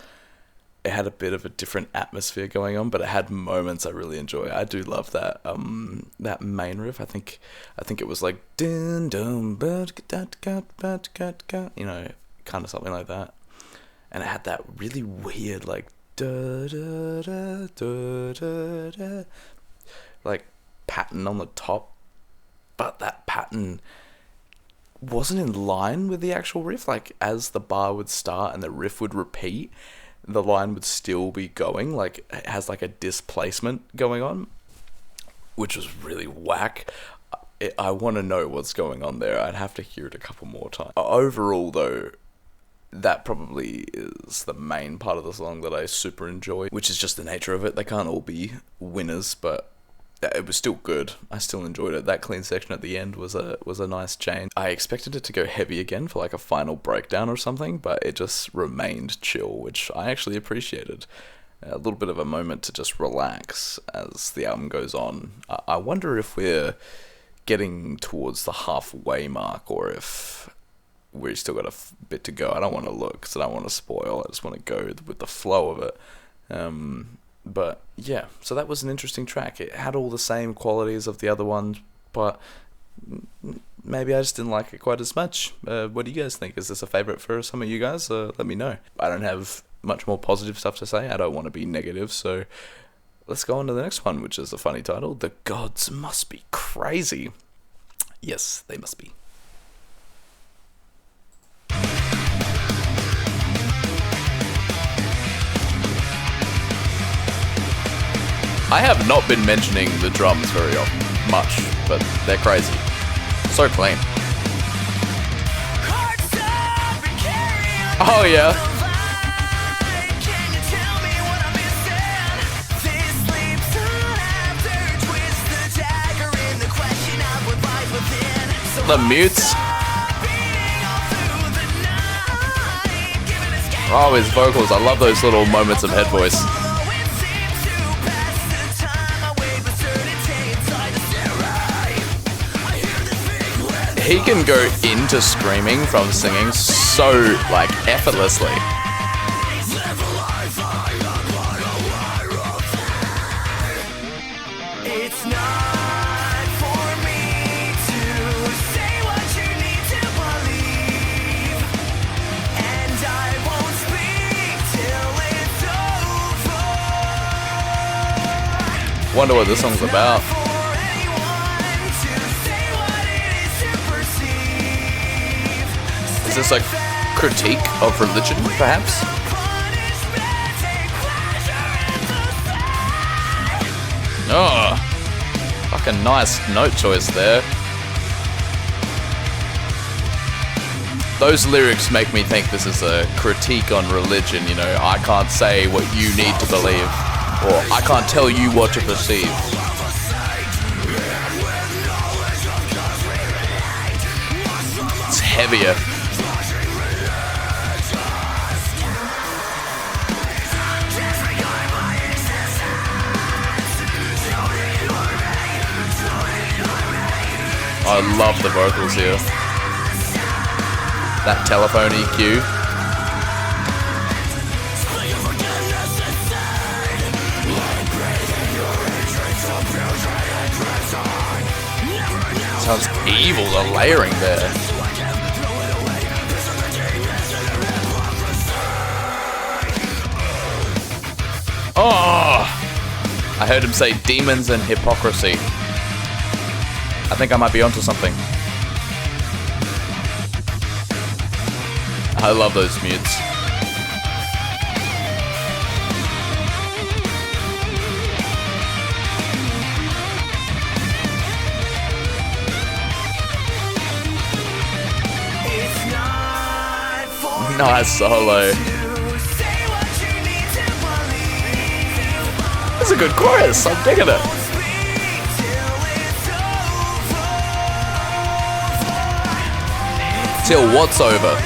It had a bit of a different atmosphere going on, but it had moments I really enjoy. I do love that that main riff. I think it was like dun dun, you know, kind of something like that. And it had that really weird like da da da da da da like pattern on the top, but that pattern wasn't in line with the actual riff. Like as the bar would start and the riff would repeat, the line would still be going. Like it has like a displacement going on, which was really whack. I want to know what's going on there. I'd have to hear it a couple more times. Overall though, that probably is the main part of the song that I super enjoy, which is just the nature of it. They can't all be winners, but it was still good. I still enjoyed it. That clean section at the end was a nice change. I expected it to go heavy again for like a final breakdown or something, but it just remained chill, which I actually appreciated. A little bit of a moment to just relax as the album goes on. I wonder if we're getting towards the halfway mark or if we've still got a bit to go. I don't want to look because I don't want to spoil. I just want to go with the flow of it. But yeah, so that was an interesting track. It had all the same qualities of the other ones, but maybe I just didn't like it quite as much. What do you guys think? Is this a favourite for some of you guys? Let me know. I don't have much more positive stuff to say. I don't want to be negative, so let's go on to the next one, which is a funny title. The gods must be crazy. Yes, they must be. I have not been mentioning the drums very much, but they're crazy. So clean. Oh yeah. The mutes. Oh, his vocals. I love those little moments of head voice. He can go into screaming from singing so, like, effortlessly. It's not for me to say what you need to believe, and I won't speak till it's over. Wonder what this song's about. Is this a critique of religion, perhaps? Oh, fucking nice note choice there. Those lyrics make me think this is a critique on religion, you know. I can't say what you need to believe, or I can't tell you what to perceive. It's heavier. I love the vocals here. That telephone EQ. Sounds evil, the layering there. Oh! I heard him say demons and hypocrisy. I think I might be onto something. I love those mutes. Nice solo. That's a good chorus. I'm digging it. Till what's over?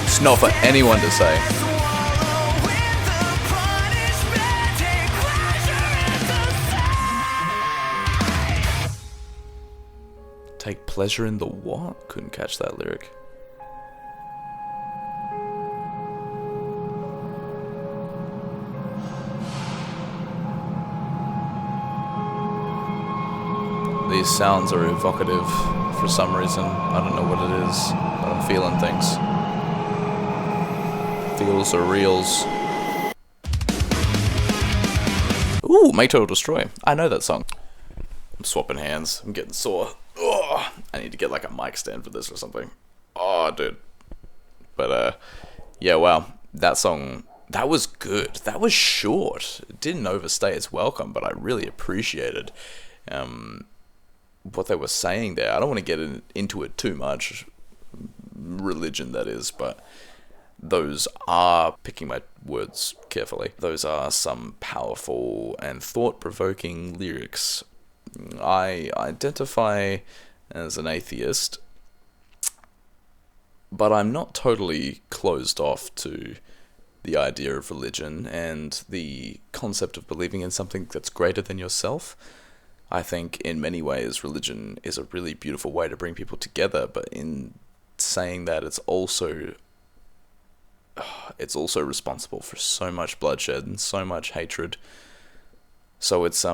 It's not for anyone to say. Take pleasure in the what? Couldn't catch that lyric. These sounds are evocative for some reason. I don't know what it is, but I'm feeling things. Feels or reels. Ooh, Make Total Destroy. I know that song. I'm swapping hands. I'm getting sore. Oh, I need to get like a mic stand for this or something. Oh, dude. But, yeah, wow. That song, that was good. That was short. It didn't overstay its welcome, but I really appreciated what they were saying there. I don't want to get into it too much. Religion, that is, but those are, picking my words carefully, those are some powerful and thought-provoking lyrics. I identify as an atheist, but I'm not totally closed off to the idea of religion and the concept of believing in something that's greater than yourself. I think in many ways religion is a really beautiful way to bring people together, but in saying that it's also responsible for so much bloodshed and so much hatred. So it's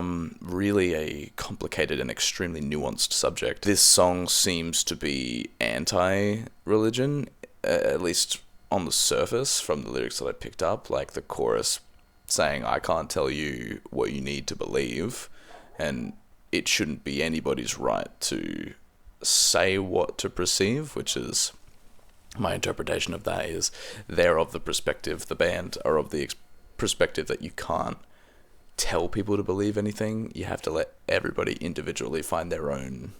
really a complicated and extremely nuanced subject. This song seems to be anti-religion, at least on the surface from the lyrics that I picked up, like the chorus saying, I can't tell you what you need to believe, and it shouldn't be anybody's right to say what to perceive, which is, my interpretation of that is, they're of the perspective, the band are of the perspective that you can't tell people to believe anything. You have to let everybody individually find their own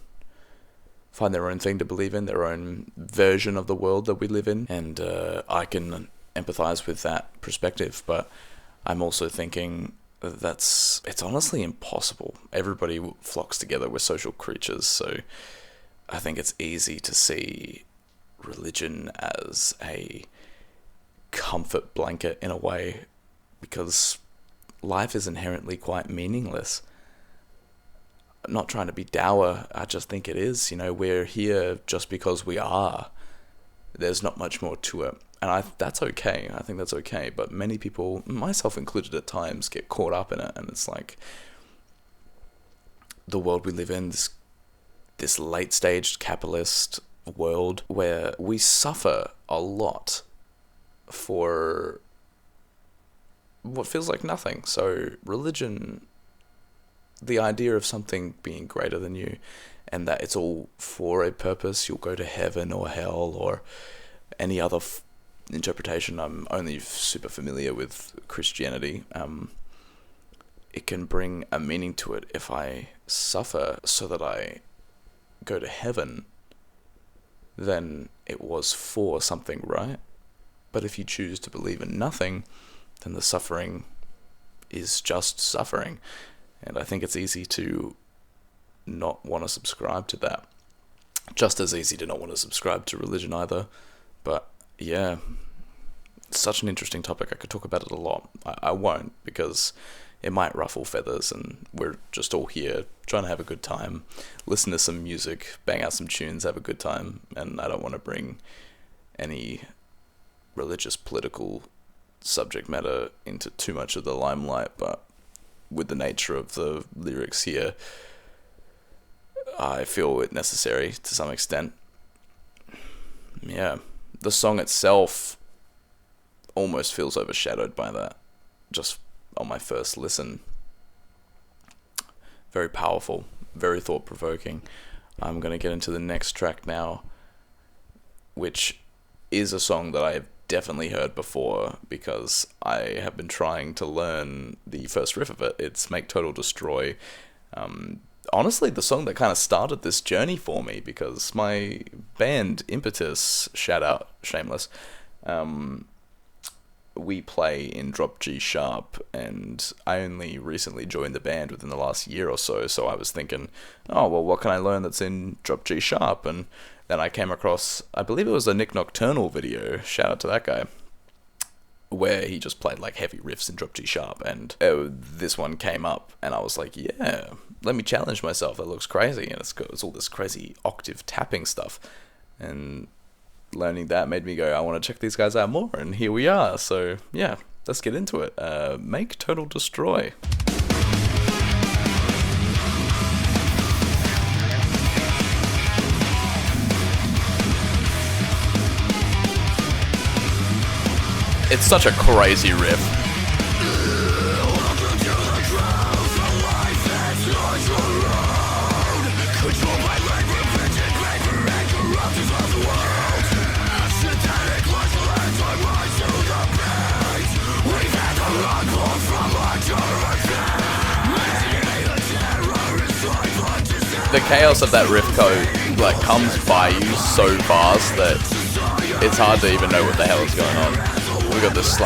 find their own thing to believe in, their own version of the world that we live in, and I can empathize with that perspective, but I'm also thinking it's honestly impossible. Everybody flocks together. We're social creatures, so I think it's easy to see religion as a comfort blanket in a way, because life is inherently quite meaningless. I'm not trying to be dour, I just think it is. We're here just because we are. There's not much more to it. And that's okay. I think that's okay. But many people, myself included at times, get caught up in it. And it's like the world we live in, this late-stage capitalist world where we suffer a lot for what feels like nothing. So religion, the idea of something being greater than you and that it's all for a purpose, you'll go to heaven or hell or any other interpretation. I'm only super familiar with Christianity. It can bring a meaning to it. If I suffer so that I go to heaven, then it was for something, right? But if you choose to believe in nothing, then the suffering is just suffering. And I think it's easy to not want to subscribe to that. Just as easy to not want to subscribe to religion either. But yeah, it's such an interesting topic. I could talk about it a lot. I won't, because it might ruffle feathers, and we're just all here trying to have a good time, listen to some music, bang out some tunes, have a good time, and I don't want to bring any religious, political subject matter into too much of the limelight, but with the nature of the lyrics here, I feel it necessary to some extent. Yeah, the song itself almost feels overshadowed by that, just on my first listen. Very powerful, very thought-provoking. I'm going to get into the next track now, which is a song that I have definitely heard before, because I have been trying to learn the first riff of it. It's Make Total Destroy. Honestly, the song that kind of started this journey for me, because my band, Impetus, shout out, shameless, we play in drop G sharp, and I only recently joined the band within the last year or so, so I was thinking, oh, well, what can I learn that's in drop G sharp? And then I came across, I believe it was a Nick Nocturnal video, shout out to that guy, where he just played like heavy riffs in drop G sharp, and this one came up, and I was like, yeah, let me challenge myself, that looks crazy, and it's all this crazy octave tapping stuff, and learning that made me go, I want to check these guys out more, and here we are. So yeah, let's get into it. Make Total Destroy. It's such a crazy riff. The chaos of that riff code comes by you so fast that it's hard to even know what the hell is going on. We got this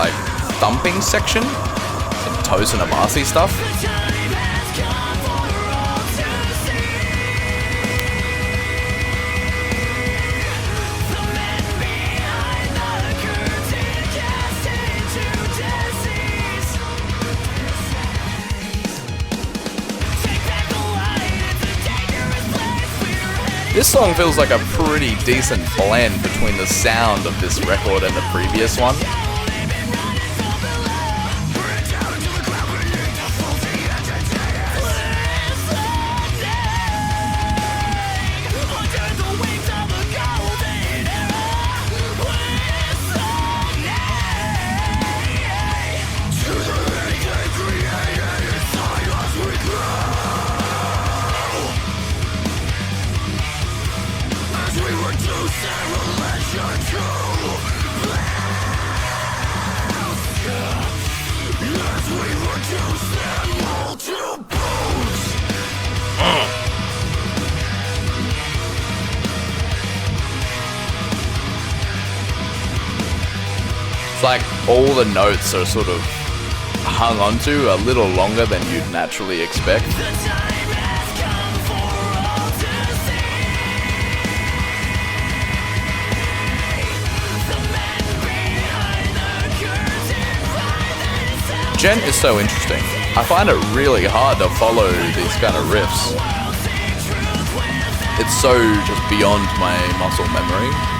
thumping section, some Toes and Amasi stuff. This song feels like a pretty decent blend between the sound of this record and the previous one. It's like all the notes are sort of hung onto a little longer than you'd naturally expect. Djent is so interesting. I find it really hard to follow these kind of riffs. It's so just beyond my muscle memory.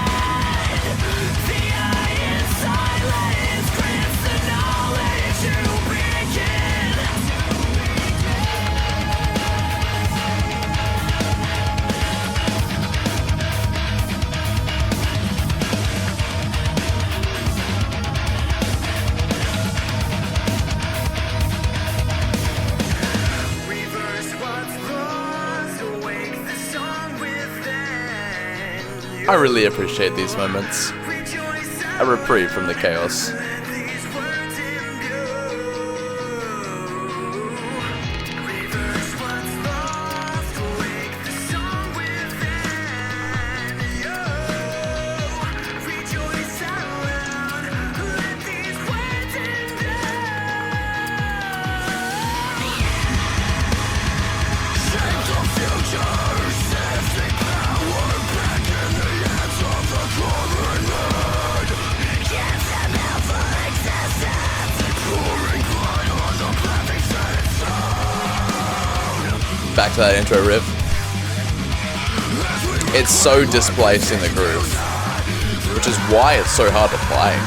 I really appreciate these moments. A reprieve from the chaos. Back to that intro riff. It's so displaced in the groove, which is why it's so hard to play.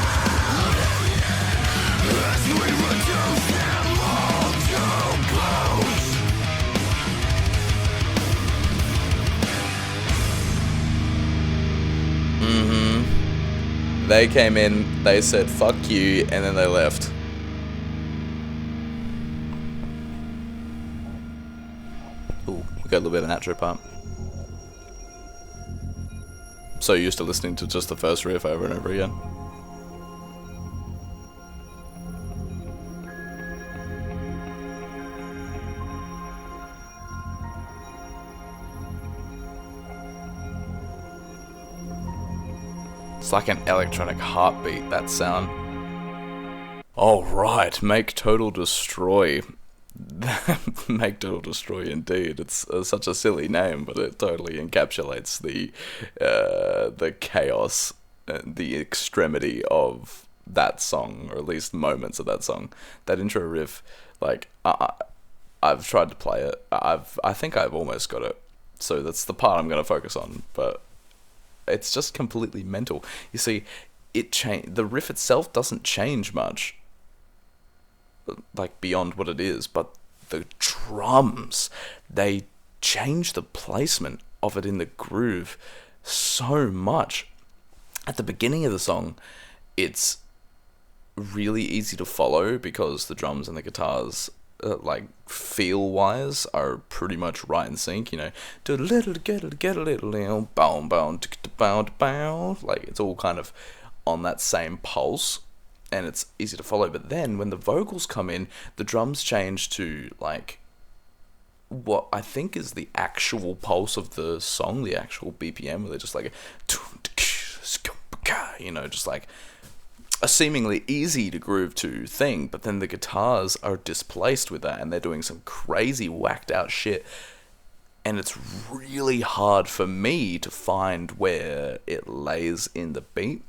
They came in, they said fuck you, and then they left. We got a little bit of an outro part. So used to listening to just the first riff over and over again. It's like an electronic heartbeat, that sound. Alright, Make Total Destroy. Make Total Destroy, indeed. It's such a silly name, but it totally encapsulates the chaos, the extremity of that song, or at least moments of that song. That intro riff, like I've tried to play it. I think I've almost got it. So that's the part I'm going to focus on. But it's just completely mental. You see, the riff itself doesn't change much, like beyond what it is, but the drums, they change the placement of it in the groove so much. At the beginning of the song, it's really easy to follow because the drums and the guitars, like feel wise, are pretty much right in sync. You know, do a little, get a little, bow, bow, bow, bow. Like it's all kind of on that same pulse. And it's easy to follow, but then when the vocals come in, the drums change to like what I think is the actual pulse of the song, the actual BPM, where they're just like, you know, just like a seemingly easy to groove to thing, but then the guitars are displaced with that, and they're doing some crazy whacked out shit, and it's really hard for me to find where it lays in the beat.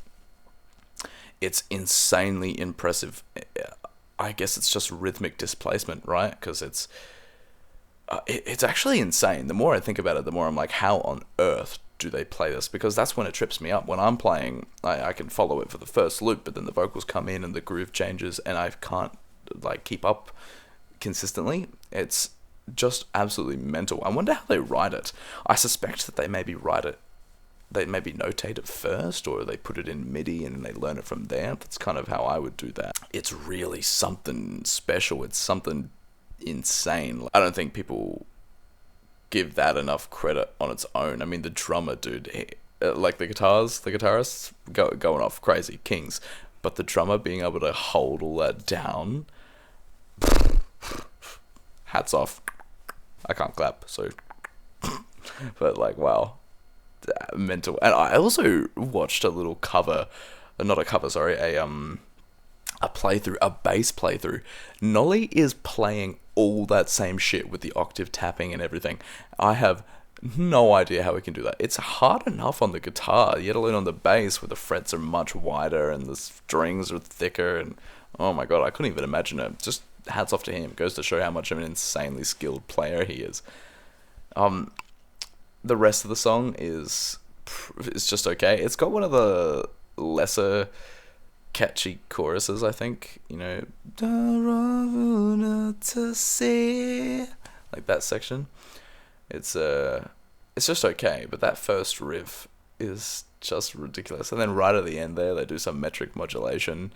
It's insanely impressive. I guess it's just rhythmic displacement, right? Because it's actually insane. The more I think about it, the more I'm like, how on earth do they play this? Because that's when it trips me up. When I'm playing, I can follow it for the first loop, but then the vocals come in and the groove changes, and I can't like keep up consistently. It's just absolutely mental. I wonder how they write it. I suspect that they maybe notate it first, or they put it in MIDI and they learn it from there. That's kind of how I would do that. It's really something special. It's something insane. I don't think people give that enough credit on its own. I mean, the drummer, dude, like the guitarists going off crazy, kings. But the drummer being able to hold all that down, hats off. I can't clap, so... but like, wow. Mental. And I also watched a little cover, not a cover, sorry, a a bass playthrough. Nolly is playing all that same shit with the octave tapping and everything. I have no idea how he can do that. It's hard enough on the guitar, yet alone on the bass, where the frets are much wider and the strings are thicker, and oh my god, I couldn't even imagine it. Just hats off to him. It goes to show how much of an insanely skilled player he is. The rest of the song is just okay. It's got one of the lesser catchy choruses, I think. You know, like that section. It's just okay, but that first riff is just ridiculous. And then right at the end there, they do some metric modulation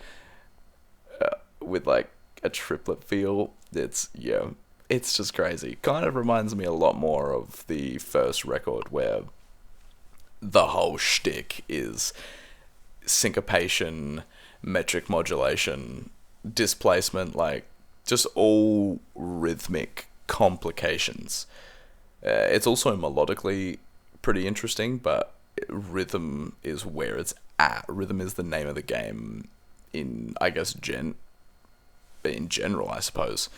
with like a triplet feel. It's just crazy. Kind of reminds me a lot more of the first record, where the whole shtick is syncopation, metric modulation, displacement, like just all rhythmic complications. It's also melodically pretty interesting, but rhythm is where it's at. Rhythm is the name of the game in, I guess, in general, I suppose.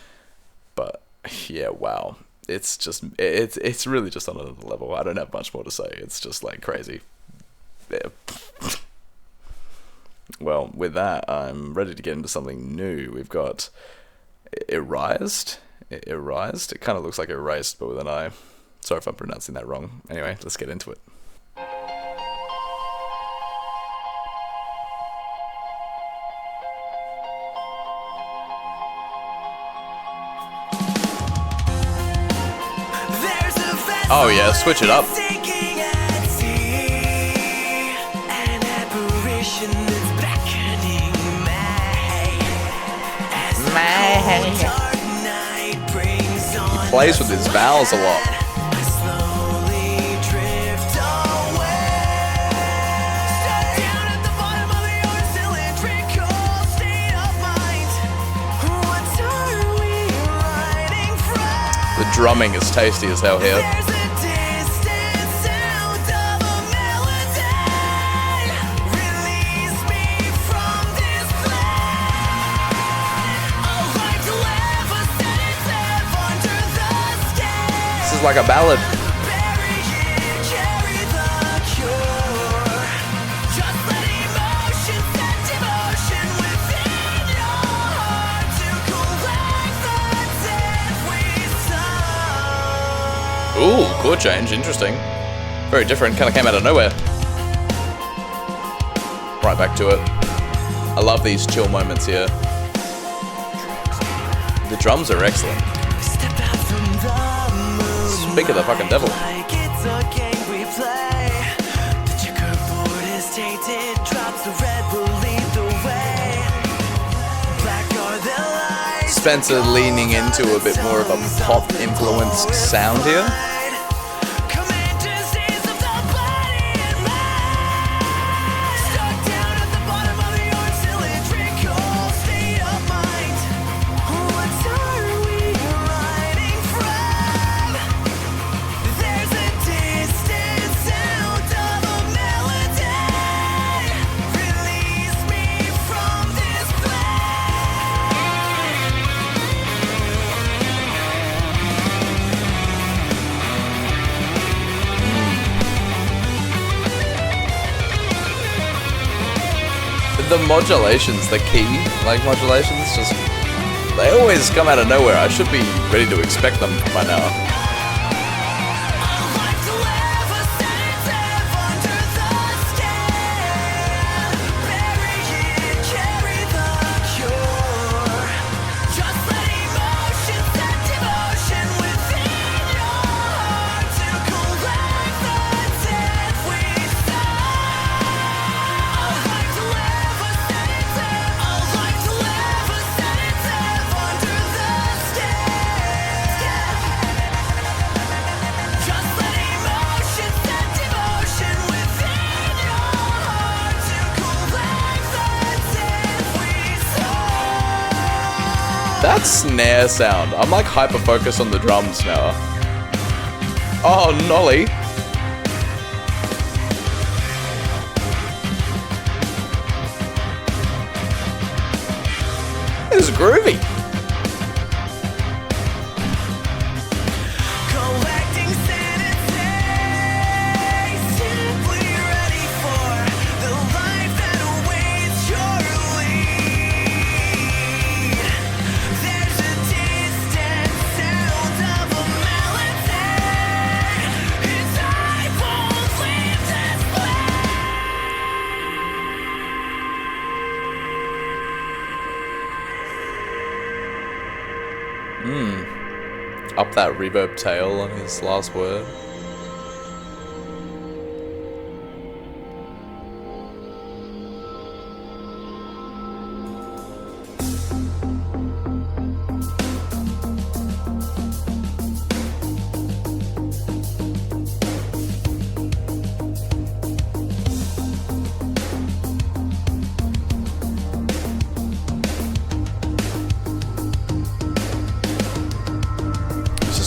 But yeah, wow. It's just, it's really just on another level. I don't have much more to say. It's just like crazy. Yeah. Well, with that, I'm ready to get into something new. We've got Erised. It kind of looks like erased, but with an I. Sorry if I'm pronouncing that wrong. Anyway, let's get into it. Oh yeah, switch it up. He plays with his vowels a lot. The drumming is tasty as hell here. This is like a ballad. Ooh, chord change, interesting. Very different, kind of came out of nowhere. Right back to it. I love these chill moments here. The drums are excellent. Speak of the fucking devil. Spencer leaning into a bit more of a pop influenced sound here. The modulations, the key, like modulations, just, they always come out of nowhere. I should be ready to expect them by now. That snare sound. I'm like hyper focused on the drums now. Oh, Nolly. groovy. Collecting sanity, simply ready for the life that awaits your lead. There's a distant sound of a melody. Its eye won't leave this Up that reverb tail on his last word.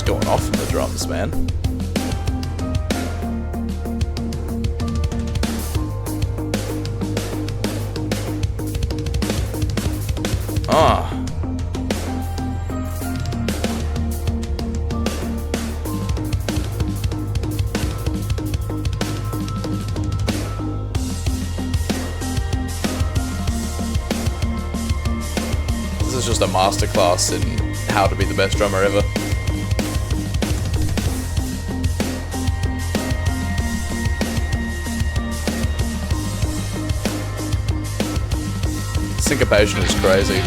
Going off from the drums, man. Ah. This is just a masterclass in how to be the best drummer ever. Syncopation is crazy.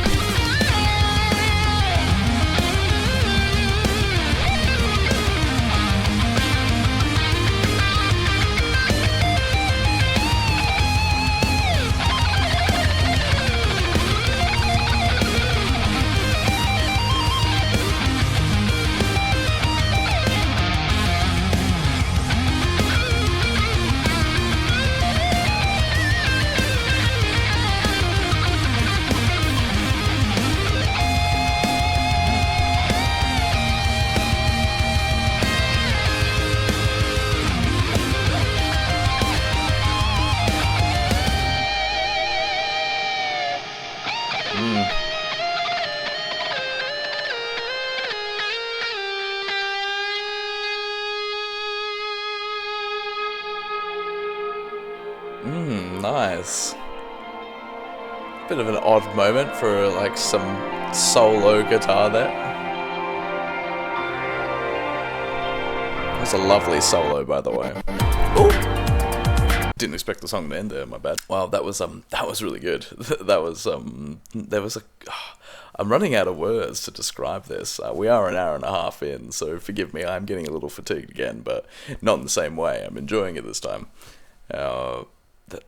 Nice. Bit of an odd moment for like some solo guitar there. That's a lovely solo, by the way. Ooh. Didn't expect the song to end there, my bad. Wow, that was really good. That was there was a I'm running out of words to describe this. We are an hour and a half in, so forgive me, I'm getting a little fatigued again, but not in the same way. I'm enjoying it this time.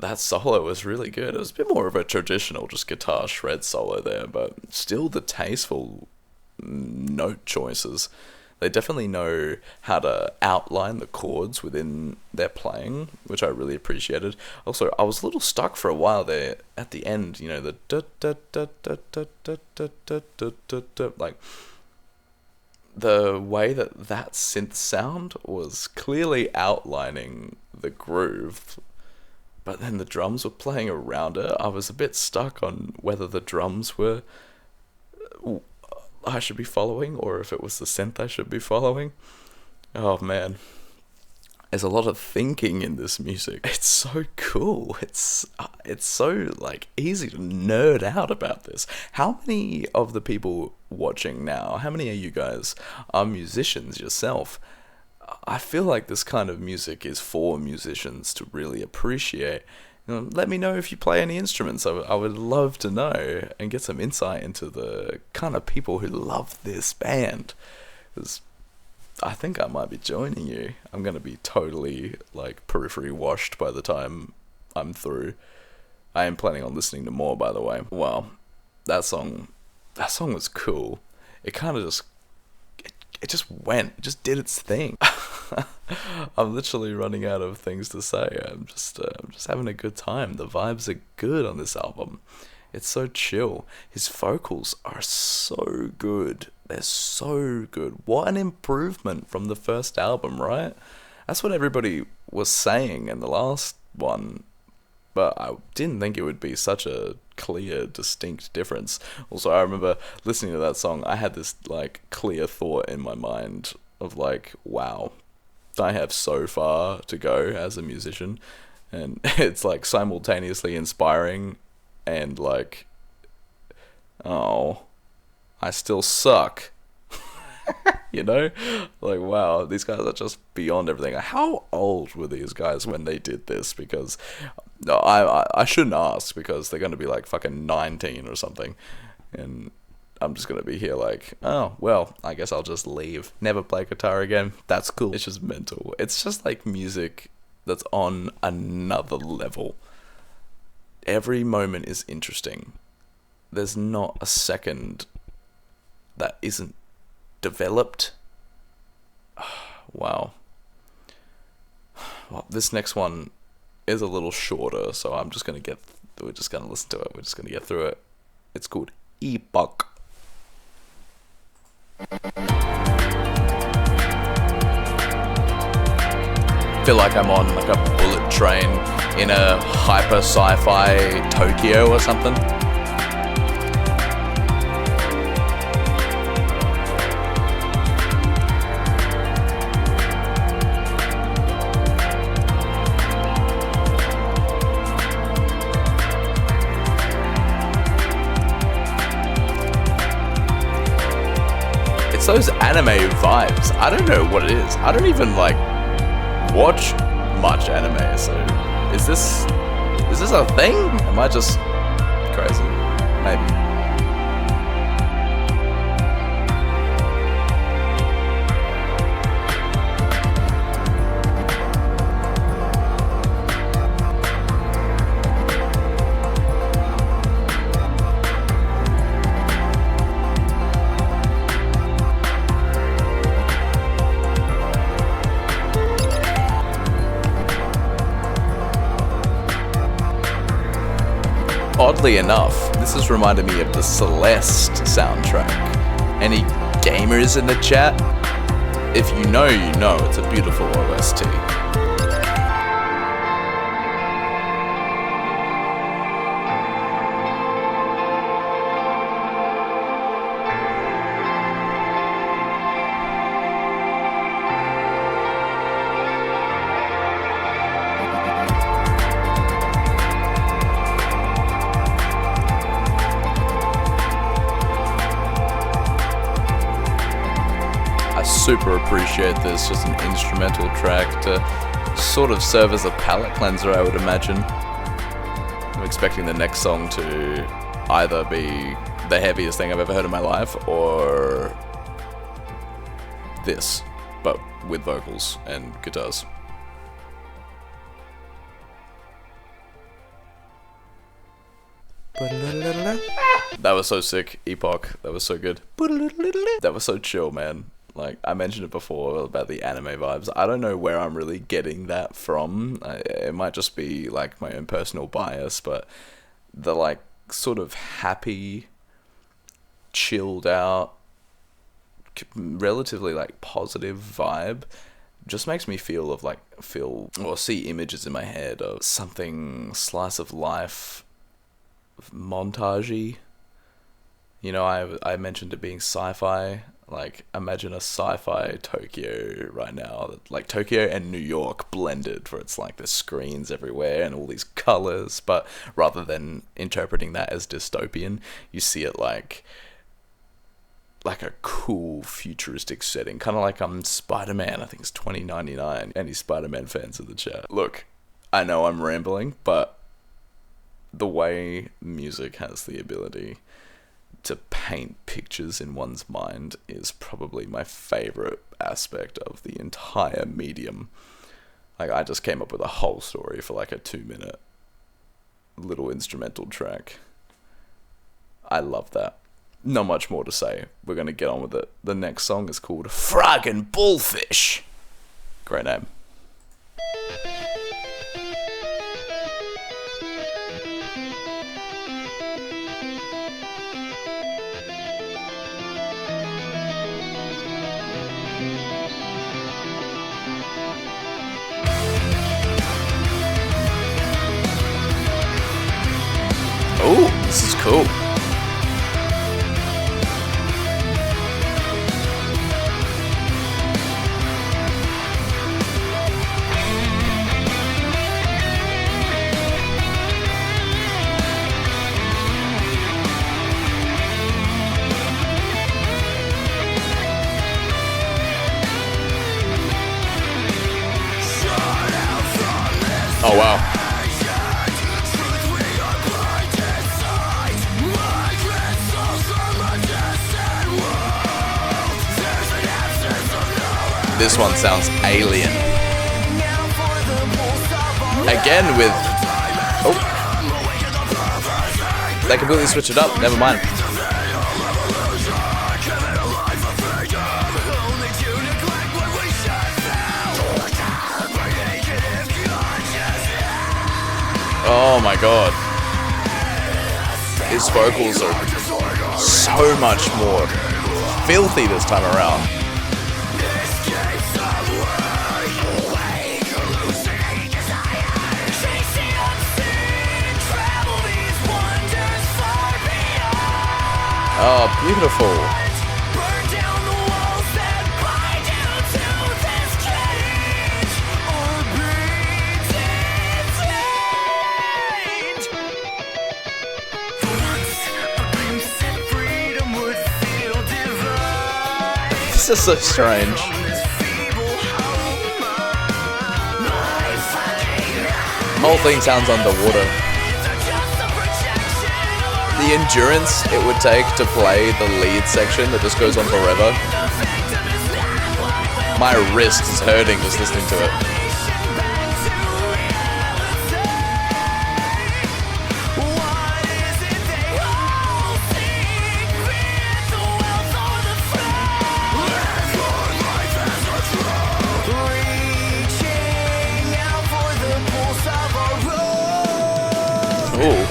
That solo was really good. It was a bit more of a traditional just guitar shred solo there, but still the tasteful note choices. They definitely know how to outline the chords within their playing, which I really appreciated. Also, I was a little stuck for a while there at the end, you know, the like the way that synth sound was clearly outlining the groove. But then the drums were playing around it. I was a bit stuck on whether the drums were I should be following or if it was the synth I should be following. Oh man. There's a lot of thinking in this music. It's so cool. It's so like easy to nerd out about this. How many of the people watching now, how many of you guys are musicians yourself? I feel like this kind of music is for musicians to really appreciate. Let me know if you play any instruments. I would love to know and get some insight into the kind of people who love this band. 'Cause I think I might be joining you. I'm going to be totally like Periphery washed by the time I'm through. I am planning on listening to more, by the way. Wow, that song was cool. It kind of just it just did its thing. I'm literally running out of things to say. I'm just having a good time. The vibes are good on this album. It's so chill. His vocals are so good. They're so good. What an improvement from the first album, right? That's what everybody was saying in the last one. But I didn't think it would be such a clear, distinct difference. Also, I remember listening to that song, I had this like clear thought in my mind of like, wow, I have so far to go as a musician, and it's like simultaneously inspiring and like, oh, I still suck. You know, like, wow, these guys are just beyond everything. How old were these guys when they did this? Because I shouldn't ask, because they're going to be like fucking 19 or something, and I'm just going to be here like, oh, well, I guess I'll just leave, never play guitar again. That's cool. It's just mental. It's just like music that's on another level. Every moment is interesting. There's not a second that isn't developed. Wow. Well, this next one is a little shorter, so we're just going to listen to it. We're just going to get through it. It's called Epoch. Feel like I'm on like a bullet train in a hyper sci-fi Tokyo or something. It's those anime vibes. I don't know what it is. I don't even like watch much anime, so is this a thing? Am I just crazy? Maybe. Oddly enough, this has reminded me of the Celeste soundtrack. Any gamers in the chat? If you know, you know, it's a beautiful OST. Super appreciate this, just an instrumental track to sort of serve as a palate cleanser, I would imagine. I'm expecting the next song to either be the heaviest thing I've ever heard in my life, or this, but with vocals and guitars. That was so sick, Epoch. That was so good. That was so chill, man. Like, I mentioned it before about the anime vibes. I don't know where I'm really getting that from. It might just be, like, my own personal bias, but the, like, sort of happy, chilled out, relatively, like, positive vibe just makes me feel or see images in my head of something slice of life, montagey. You know, I mentioned it being sci-fi. Like, imagine a sci-fi Tokyo right now, like Tokyo and New York blended, where it's like there's screens everywhere and all these colors, but rather than interpreting that as dystopian, you see it like a cool futuristic setting, kind of like Spider-Man. I think it's 2099. Any Spider-Man fans in the chat? Look, I know I'm rambling, but the way music has the ability to paint pictures in one's mind is probably my favorite aspect of the entire medium. Like, I just came up with a whole story for like a 2-minute little instrumental track. I love that. Not much more to say. We're going to get on with it. The next song is called Froggin Bullfish. Great name. Cool. Oh wow. This one sounds alien. Again with... Oh. They completely switched it up. Never mind. Oh my god. His vocals are so much more filthy this time around. Oh, beautiful. This is so strange. The whole thing sounds underwater. The endurance it would take to play the lead section that just goes on forever. My wrist is hurting just listening to it. Ooh.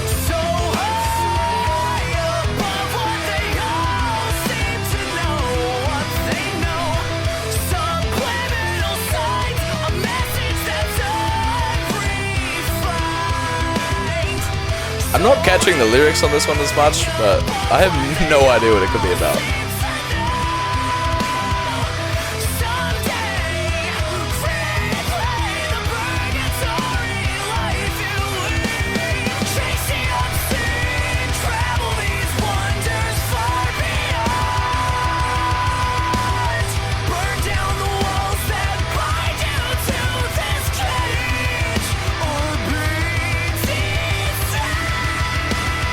I'm not catching the lyrics on this one as much, but I have no idea what it could be about.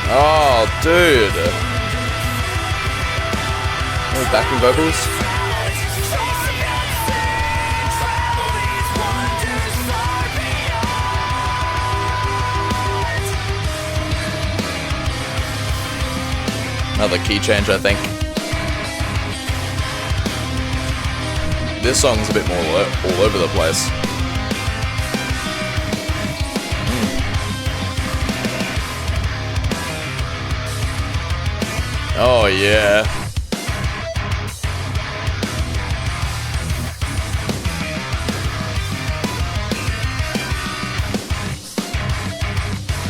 Oh, dude. Oh, backing vocals. Another key change, I think. This song's a bit more all over the place. Oh yeah.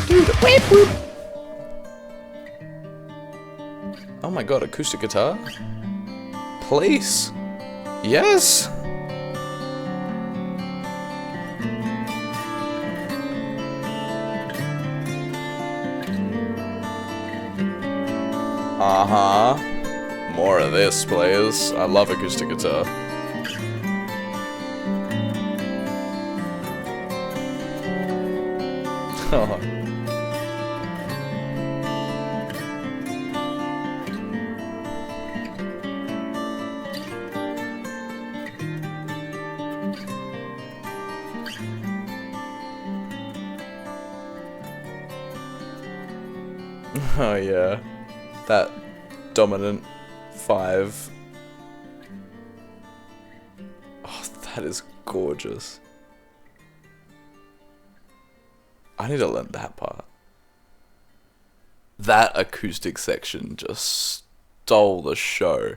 Dude, whoop, whoop. Oh my god, acoustic guitar? Please. Yes. Uh-huh. More of this, please. I love acoustic guitar. Oh. Oh yeah. That dominant 5. Oh, that is gorgeous. I need to learn that part. That acoustic section just stole the show.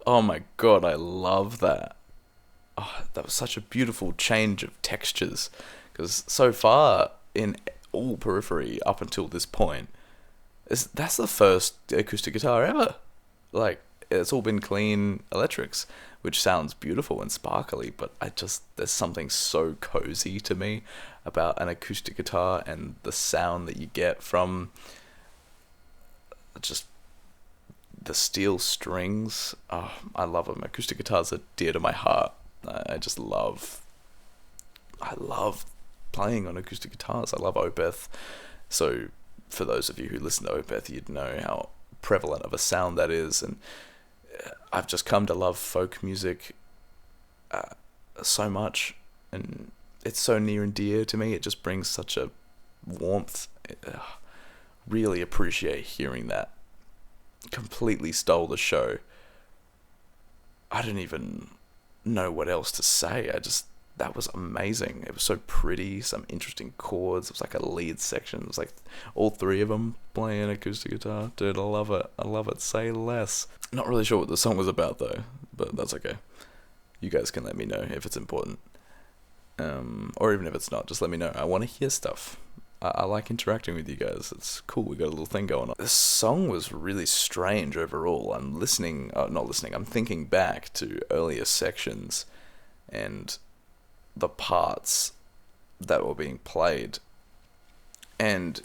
Oh my god, I love that. Oh, that was such a beautiful change of textures. Because so far in all Periphery up until this point, That's the first acoustic guitar ever. Like, it's all been clean electrics, which sounds beautiful and sparkly, but there's something so cozy to me about an acoustic guitar and the sound that you get from just the steel strings. Oh, I love them. Acoustic guitars are dear to my heart. I love playing on acoustic guitars. I love Opeth. So for those of you who listen to Opeth, you'd know how prevalent of a sound that is. And I've just come to love folk music so much. And it's so near and dear to me. It just brings such a warmth. Really appreciate hearing that. Completely stole the show. I don't even know what else to say. That was amazing. It was so pretty, some interesting chords. It was like a lead section. It was like all three of them playing acoustic guitar. Dude, I love it. I love it. Say less. Not really sure what the song was about though, but that's okay. You guys can let me know if it's important. Or even if it's not, just let me know. I want to hear stuff. I like interacting with you guys. It's cool. We got a little thing going on. This song was really strange overall. I'm thinking back to earlier sections and the parts that were being played, and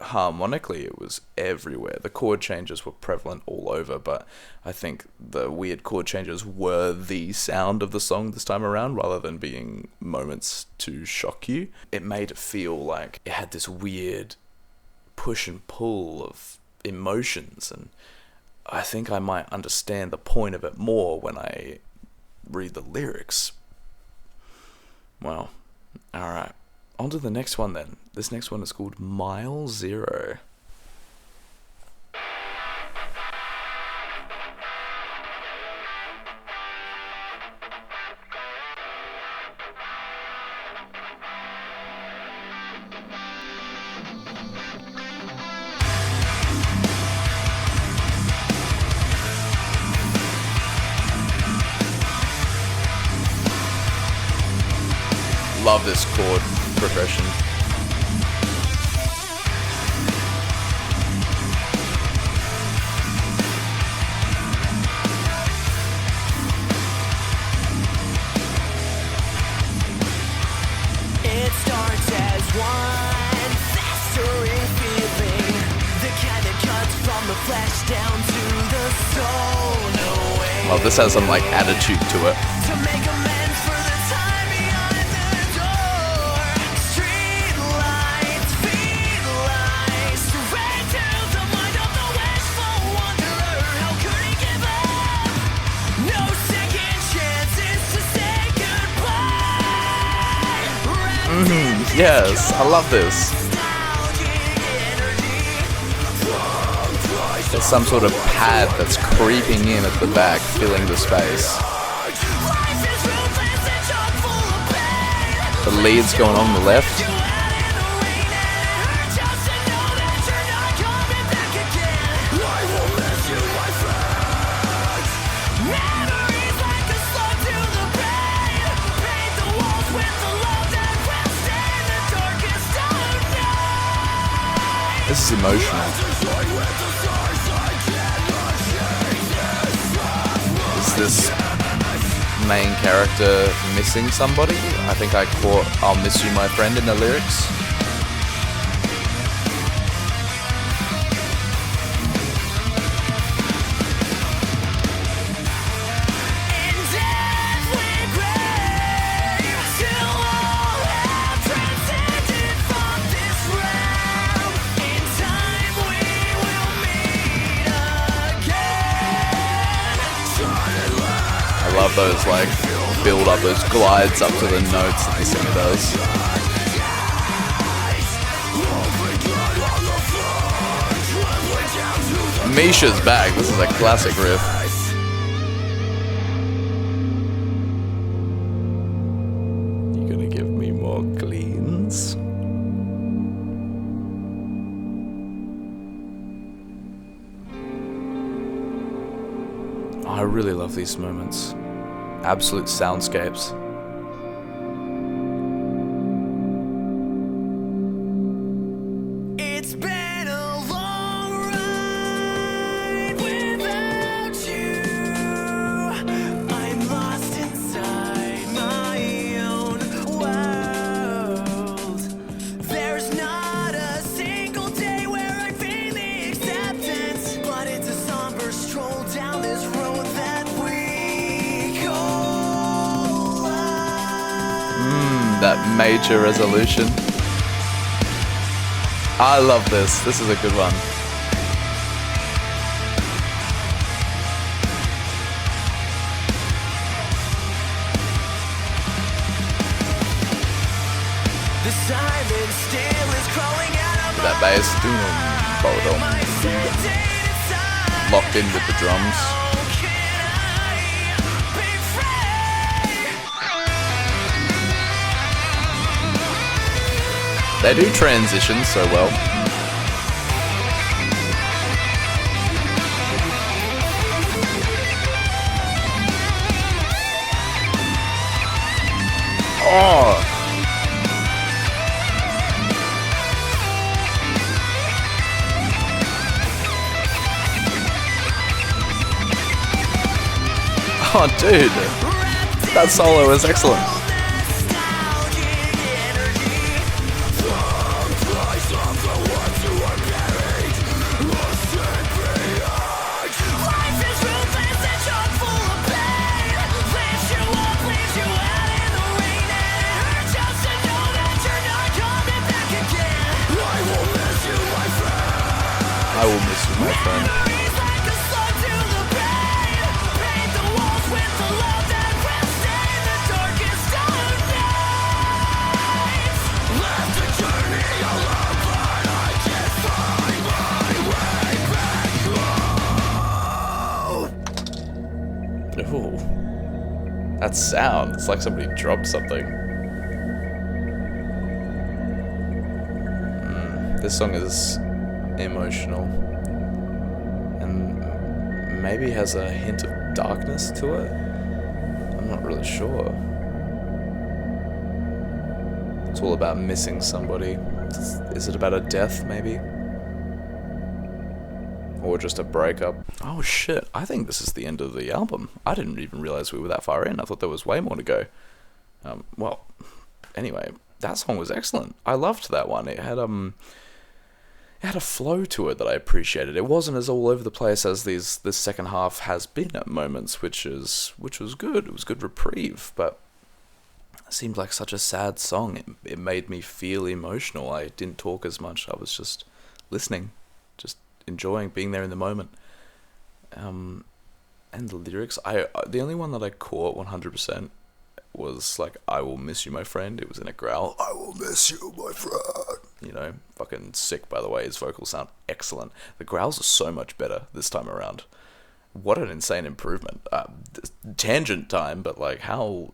harmonically it was everywhere. The chord changes were prevalent all over, but I think the weird chord changes were the sound of the song this time around, rather than being moments to shock you. It made it feel like it had this weird push and pull of emotions, and I think I might understand the point of it more when I read the lyrics. Well, alright. On to the next one then. This next one is called Mile Zero. Love this chord progression. It starts as one festering feeling, the kind that cuts from the flesh down to the soul. No way. Love this has some like attitude to it. To make amends for the time behind the door. Street lights, feed lights, straight to the mind of the wishful wanderer. How could he give up? No second chances to say goodbye. Yes, I love this. There's some sort of pad that's creeping in at the back, filling the space. The lead's going on the left. This is emotional. Is this main character missing somebody? I think I caught "I'll miss you, my friend" in the lyrics. I love those like build up, those glides up to the notes that the singer does. Misha's back. This is a classic riff. You gonna give me more cleans? I really love these moments. Absolute soundscapes. It's been a long that major resolution. I love this. This is a good one. The silence still is crawling out of That bass. my sedated side. Locked in with the drums. How can I be free? They do transition so well. Oh! Oh, dude, that solo is excellent. I will miss you, my friend. Ooh. That sound, it's like somebody dropped something. This song is emotional and maybe has a hint of darkness to it. I'm not really sure. It's all about missing somebody. Is it about a death, maybe? Or just a breakup? Oh shit, I think this is the end of the album. I didn't even realize we were that far in. I thought there was way more to go. Well, anyway, that song was excellent. I loved that one. It had a flow to it that I appreciated. It wasn't as all over the place as this second half has been at moments, which was good. It was good reprieve, but it seemed like such a sad song. It made me feel emotional. I didn't talk as much. I was just listening, just enjoying being there in the moment. And the lyrics, the only one that I caught 100% was like, "I will miss you, my friend." It was in a growl. "I will miss you, my friend." You know, fucking sick, by the way. His vocals sound excellent. The growls are so much better this time around. What an insane improvement. Tangent time, but like, how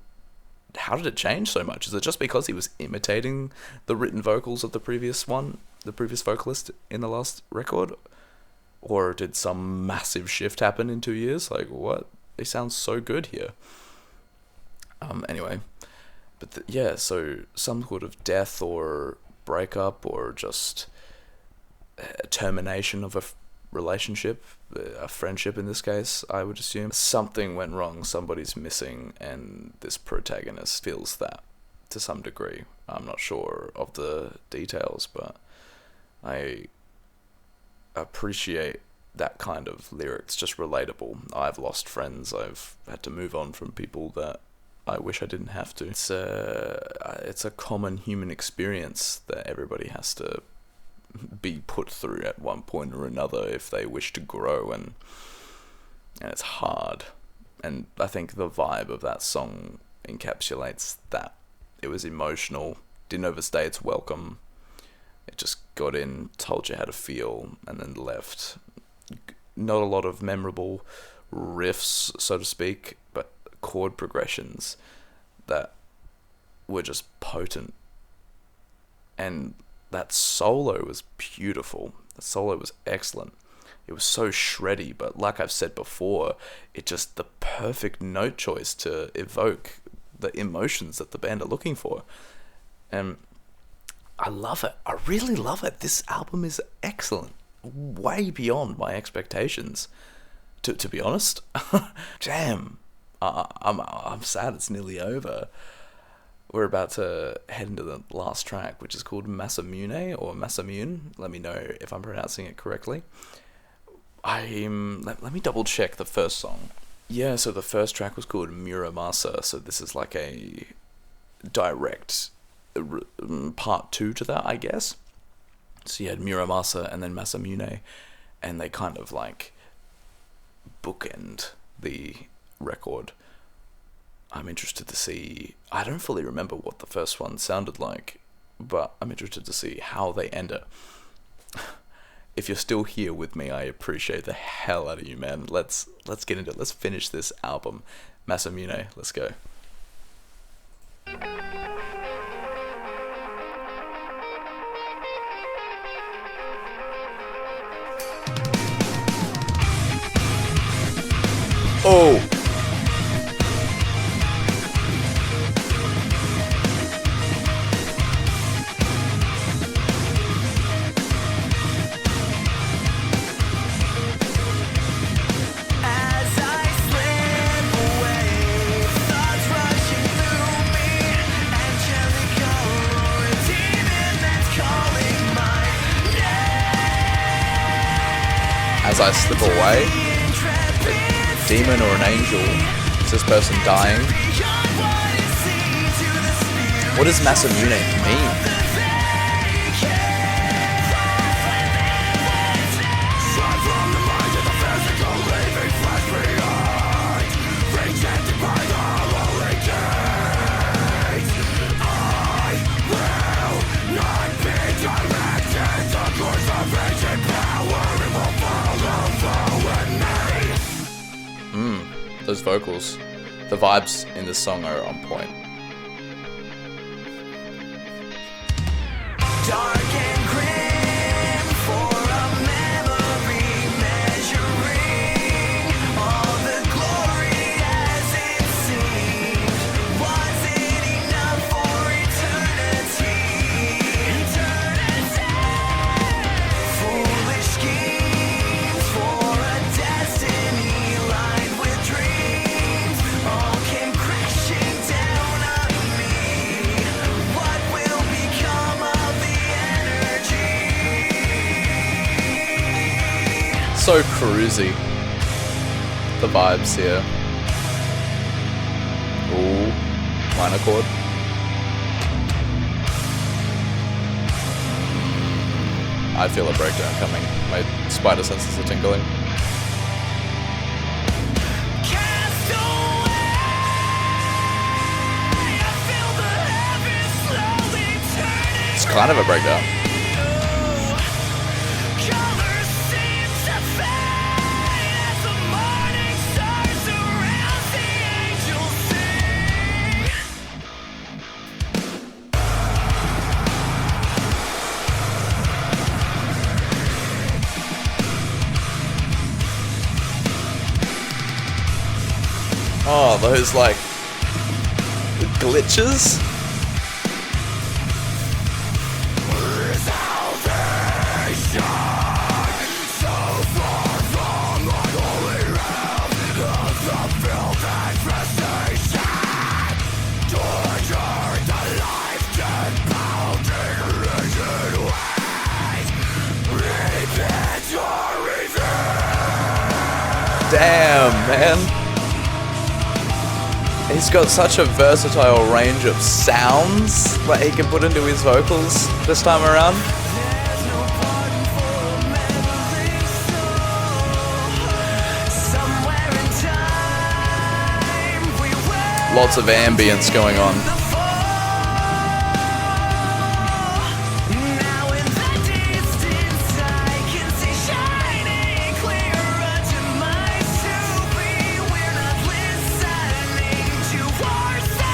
did it change so much? Is it just because he was imitating the written vocals of the previous vocalist in the last record? Or did some massive shift happen in 2 years? Like, what? He sounds so good here. Anyway, but so some sort of death or breakup or just a termination of a relationship, a friendship in this case, I would assume. Something went wrong, somebody's missing, and this protagonist feels that to some degree. I'm not sure of the details, but I appreciate that kind of lyrics, just relatable. I've lost friends, I've had to move on from people that I wish I didn't have to. It's a common human experience that everybody has to be put through at one point or another if they wish to grow, and it's hard. And I think the vibe of that song encapsulates that. It was emotional, didn't overstay its welcome. It just got in, told you how to feel, and then left. Not a lot of memorable riffs, so to speak, but chord progressions that were just potent. And that solo was beautiful. The solo was excellent. It was so shreddy, but like I've said before, it's just the perfect note choice to evoke the emotions that the band are looking for. And I love it. I really love it. This album is excellent. Way beyond my expectations, to be honest. Damn. I'm sad it's nearly over. We're about to head into the last track, which is called Masamune, or Masamune. Let me know if I'm pronouncing it correctly. Let me double check the first song. So the first track was called Muramasa, so this is like a direct part 2 to that, I guess. So you had Muramasa and then Masamune, and they kind of like bookend the record. I'm interested to see, I don't fully remember what the first one sounded like, but I'm interested to see how they end it. If you're still here with me, I appreciate the hell out of you, man. Let's get into it. Let's finish this album. Masamune, let's go. Oh! As I slip away, thoughts rushing through me, angelical or a demon that's calling my name. As I slip away, a demon or an angel? Is this person dying? What does Masamune mean? Those vocals, the vibes in this song are on point. Dark and grim for a memory, measuring all the glory as it seemed. Was it enough for eternity? Foolish schemes for a destiny lined with dreams all came crashing down on me. What will become of the energy? So cruisy. The vibes here. Ooh, minor chord. I feel a breakdown coming. My spider senses are tingling. Cast away, I feel the heavens slowly turning. It's kind of a breakdown. Colors seem to fade as the morning stars around the angels sing. Oh, those like glitches. Damn, man. He's got such a versatile range of sounds that he can put into his vocals this time around. There's no pardon for a memory soul. Somewhere in time we will Lots of ambience going on. now in the distance I can see shining clearer to my soul. We're not listening to ourselves.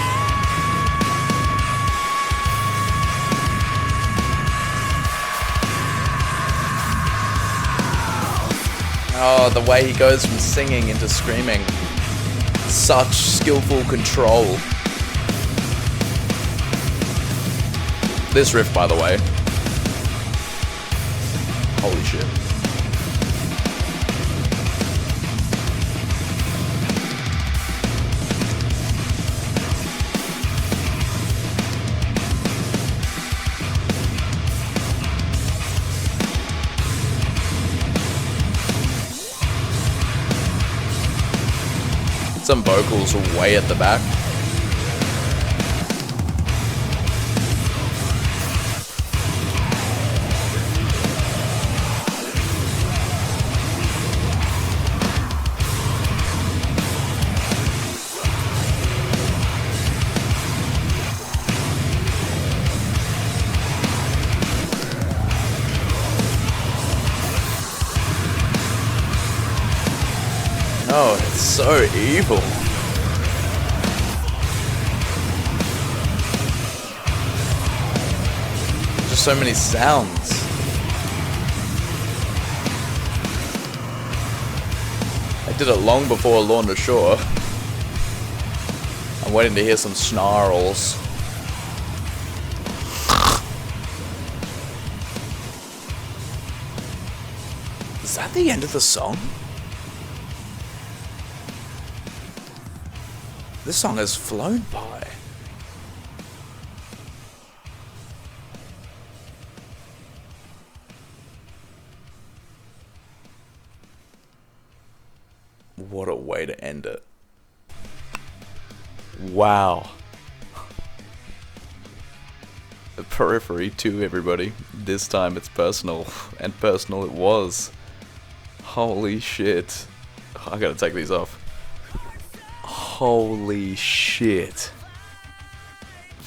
Oh, the way he goes from singing into screaming. Such skillful control. This riff, by the way. Holy shit. Some vocals way at the back. Oh, it's so evil. Just so many sounds. I did it long before Lorna Shore. I'm waiting to hear some snarls. Is that the end of the song? This song has flown by. What a way to end it. Wow. Periphery too, everybody. This time it's personal, and personal it was. Holy shit. I gotta take these off. Holy shit.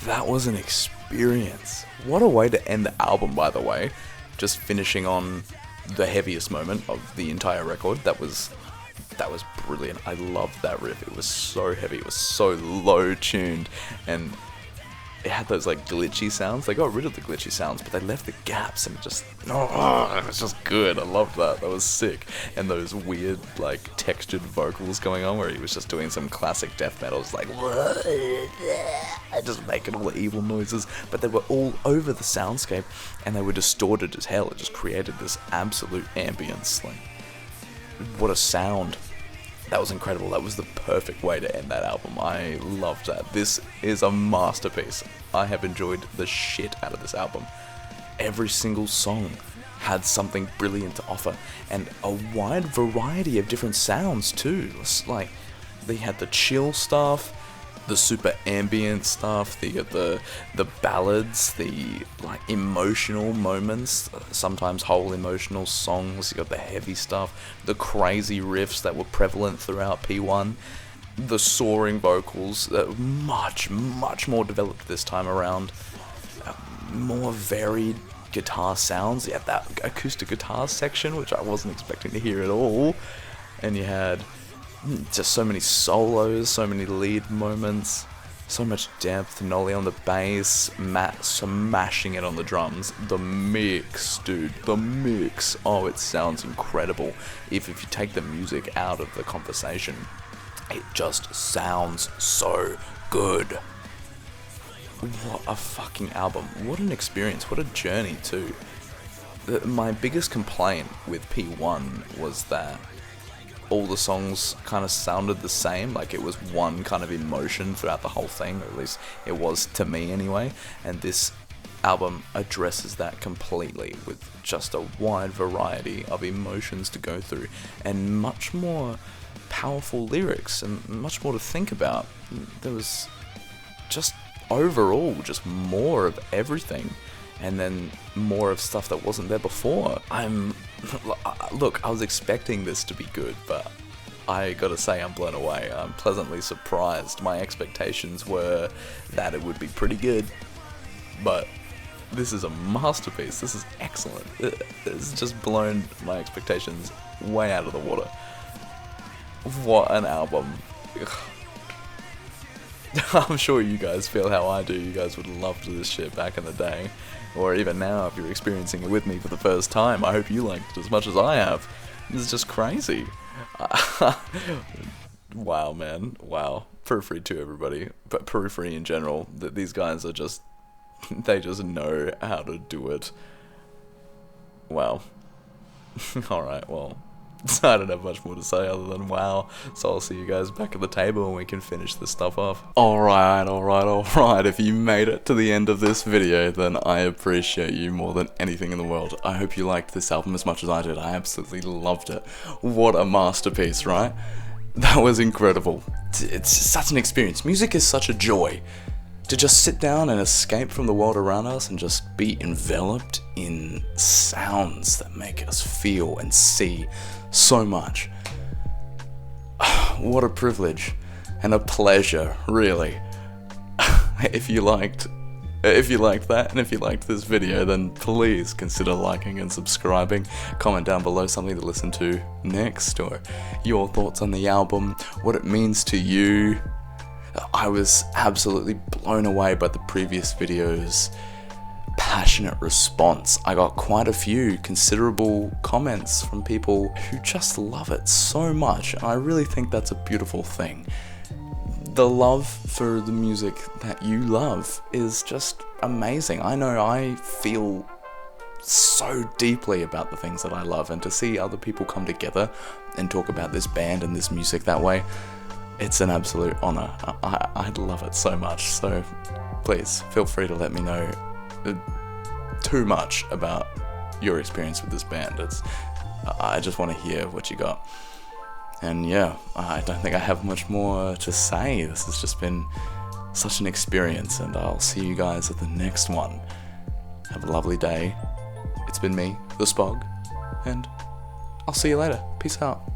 That was an experience. What a way to end the album, by the way. Just finishing on the heaviest moment of the entire record. That was brilliant. I loved that riff. It was so heavy. It was so low tuned, and it had those like glitchy sounds. They got rid of the glitchy sounds, but they left the gaps, and it was just good. I loved that. That was sick. And those weird like textured vocals going on where he was just doing some classic death metal, like just making all the evil noises, but they were all over the soundscape, and they were distorted as hell. It just created this absolute ambience. Like, what a sound. That was incredible. That was the perfect way to end that album. I loved that. This is a masterpiece. I have enjoyed the shit out of this album. Every single song had something brilliant to offer, and a wide variety of different sounds too. It's like, they had the chill stuff, the super ambient stuff, the ballads, the like emotional moments, sometimes whole emotional songs. You got the heavy stuff, the crazy riffs that were prevalent throughout P1, the soaring vocals that were much more developed this time around, more varied guitar sounds. You had that acoustic guitar section, which I wasn't expecting to hear at all, and you had just so many solos, so many lead moments, so much depth. Nolly on the bass, Matt smashing it on the drums. The mix, dude, the mix. Oh, it sounds incredible. If you take the music out of the conversation, it just sounds so good. What a fucking album. What an experience. What a journey too. My biggest complaint with P1 was that all the songs kind of sounded the same, like it was one kind of emotion throughout the whole thing, or at least it was to me anyway, and this album addresses that completely with just a wide variety of emotions to go through, and much more powerful lyrics, and much more to think about. There was just overall just more of everything, and then more of stuff that wasn't there before. Look, I was expecting this to be good, but I gotta say I'm blown away. I'm pleasantly surprised. My expectations were that it would be pretty good, but this is a masterpiece. This is excellent. It's just blown my expectations way out of the water. What an album. I'm sure you guys feel how I do. You guys would love this shit back in the day, or even now if you're experiencing it with me for the first time. I hope you liked it as much as I have. This is just crazy. Wow, man. Wow. Periphery too, everybody. But Periphery in general, these guys are just, they just know how to do it. Wow. Alright, well, I don't have much more to say other than wow. So I'll see you guys back at the table and we can finish this stuff off. Alright. If you made it to the end of this video, then I appreciate you more than anything in the world. I hope you liked this album as much as I did. I absolutely loved it. What a masterpiece, right? That was incredible. It's such an experience. Music is such a joy. To just sit down and escape from the world around us and just be enveloped in sounds that make us feel and see so much. What a privilege and a pleasure, really. If you liked If you liked that, and if you liked this video, then please consider liking and subscribing. Comment down below something to listen to next, or your thoughts on the album, what it means to you. I was absolutely blown away by the previous video's passionate response. I got quite a few considerable comments from people who just love it so much, and I really think that's a beautiful thing. The love for the music that you love is just amazing. I know I feel so deeply about the things that I love, and to see other people come together and talk about this band and this music that way, it's an absolute honor. I love it so much, so please feel free to let me know too much about your experience with this band. I just want to hear what you got. And yeah, I don't think I have much more to say. This has just been such an experience, and I'll see you guys at the next one. Have a lovely day. It's been me, the Spog, and I'll see you later. Peace out.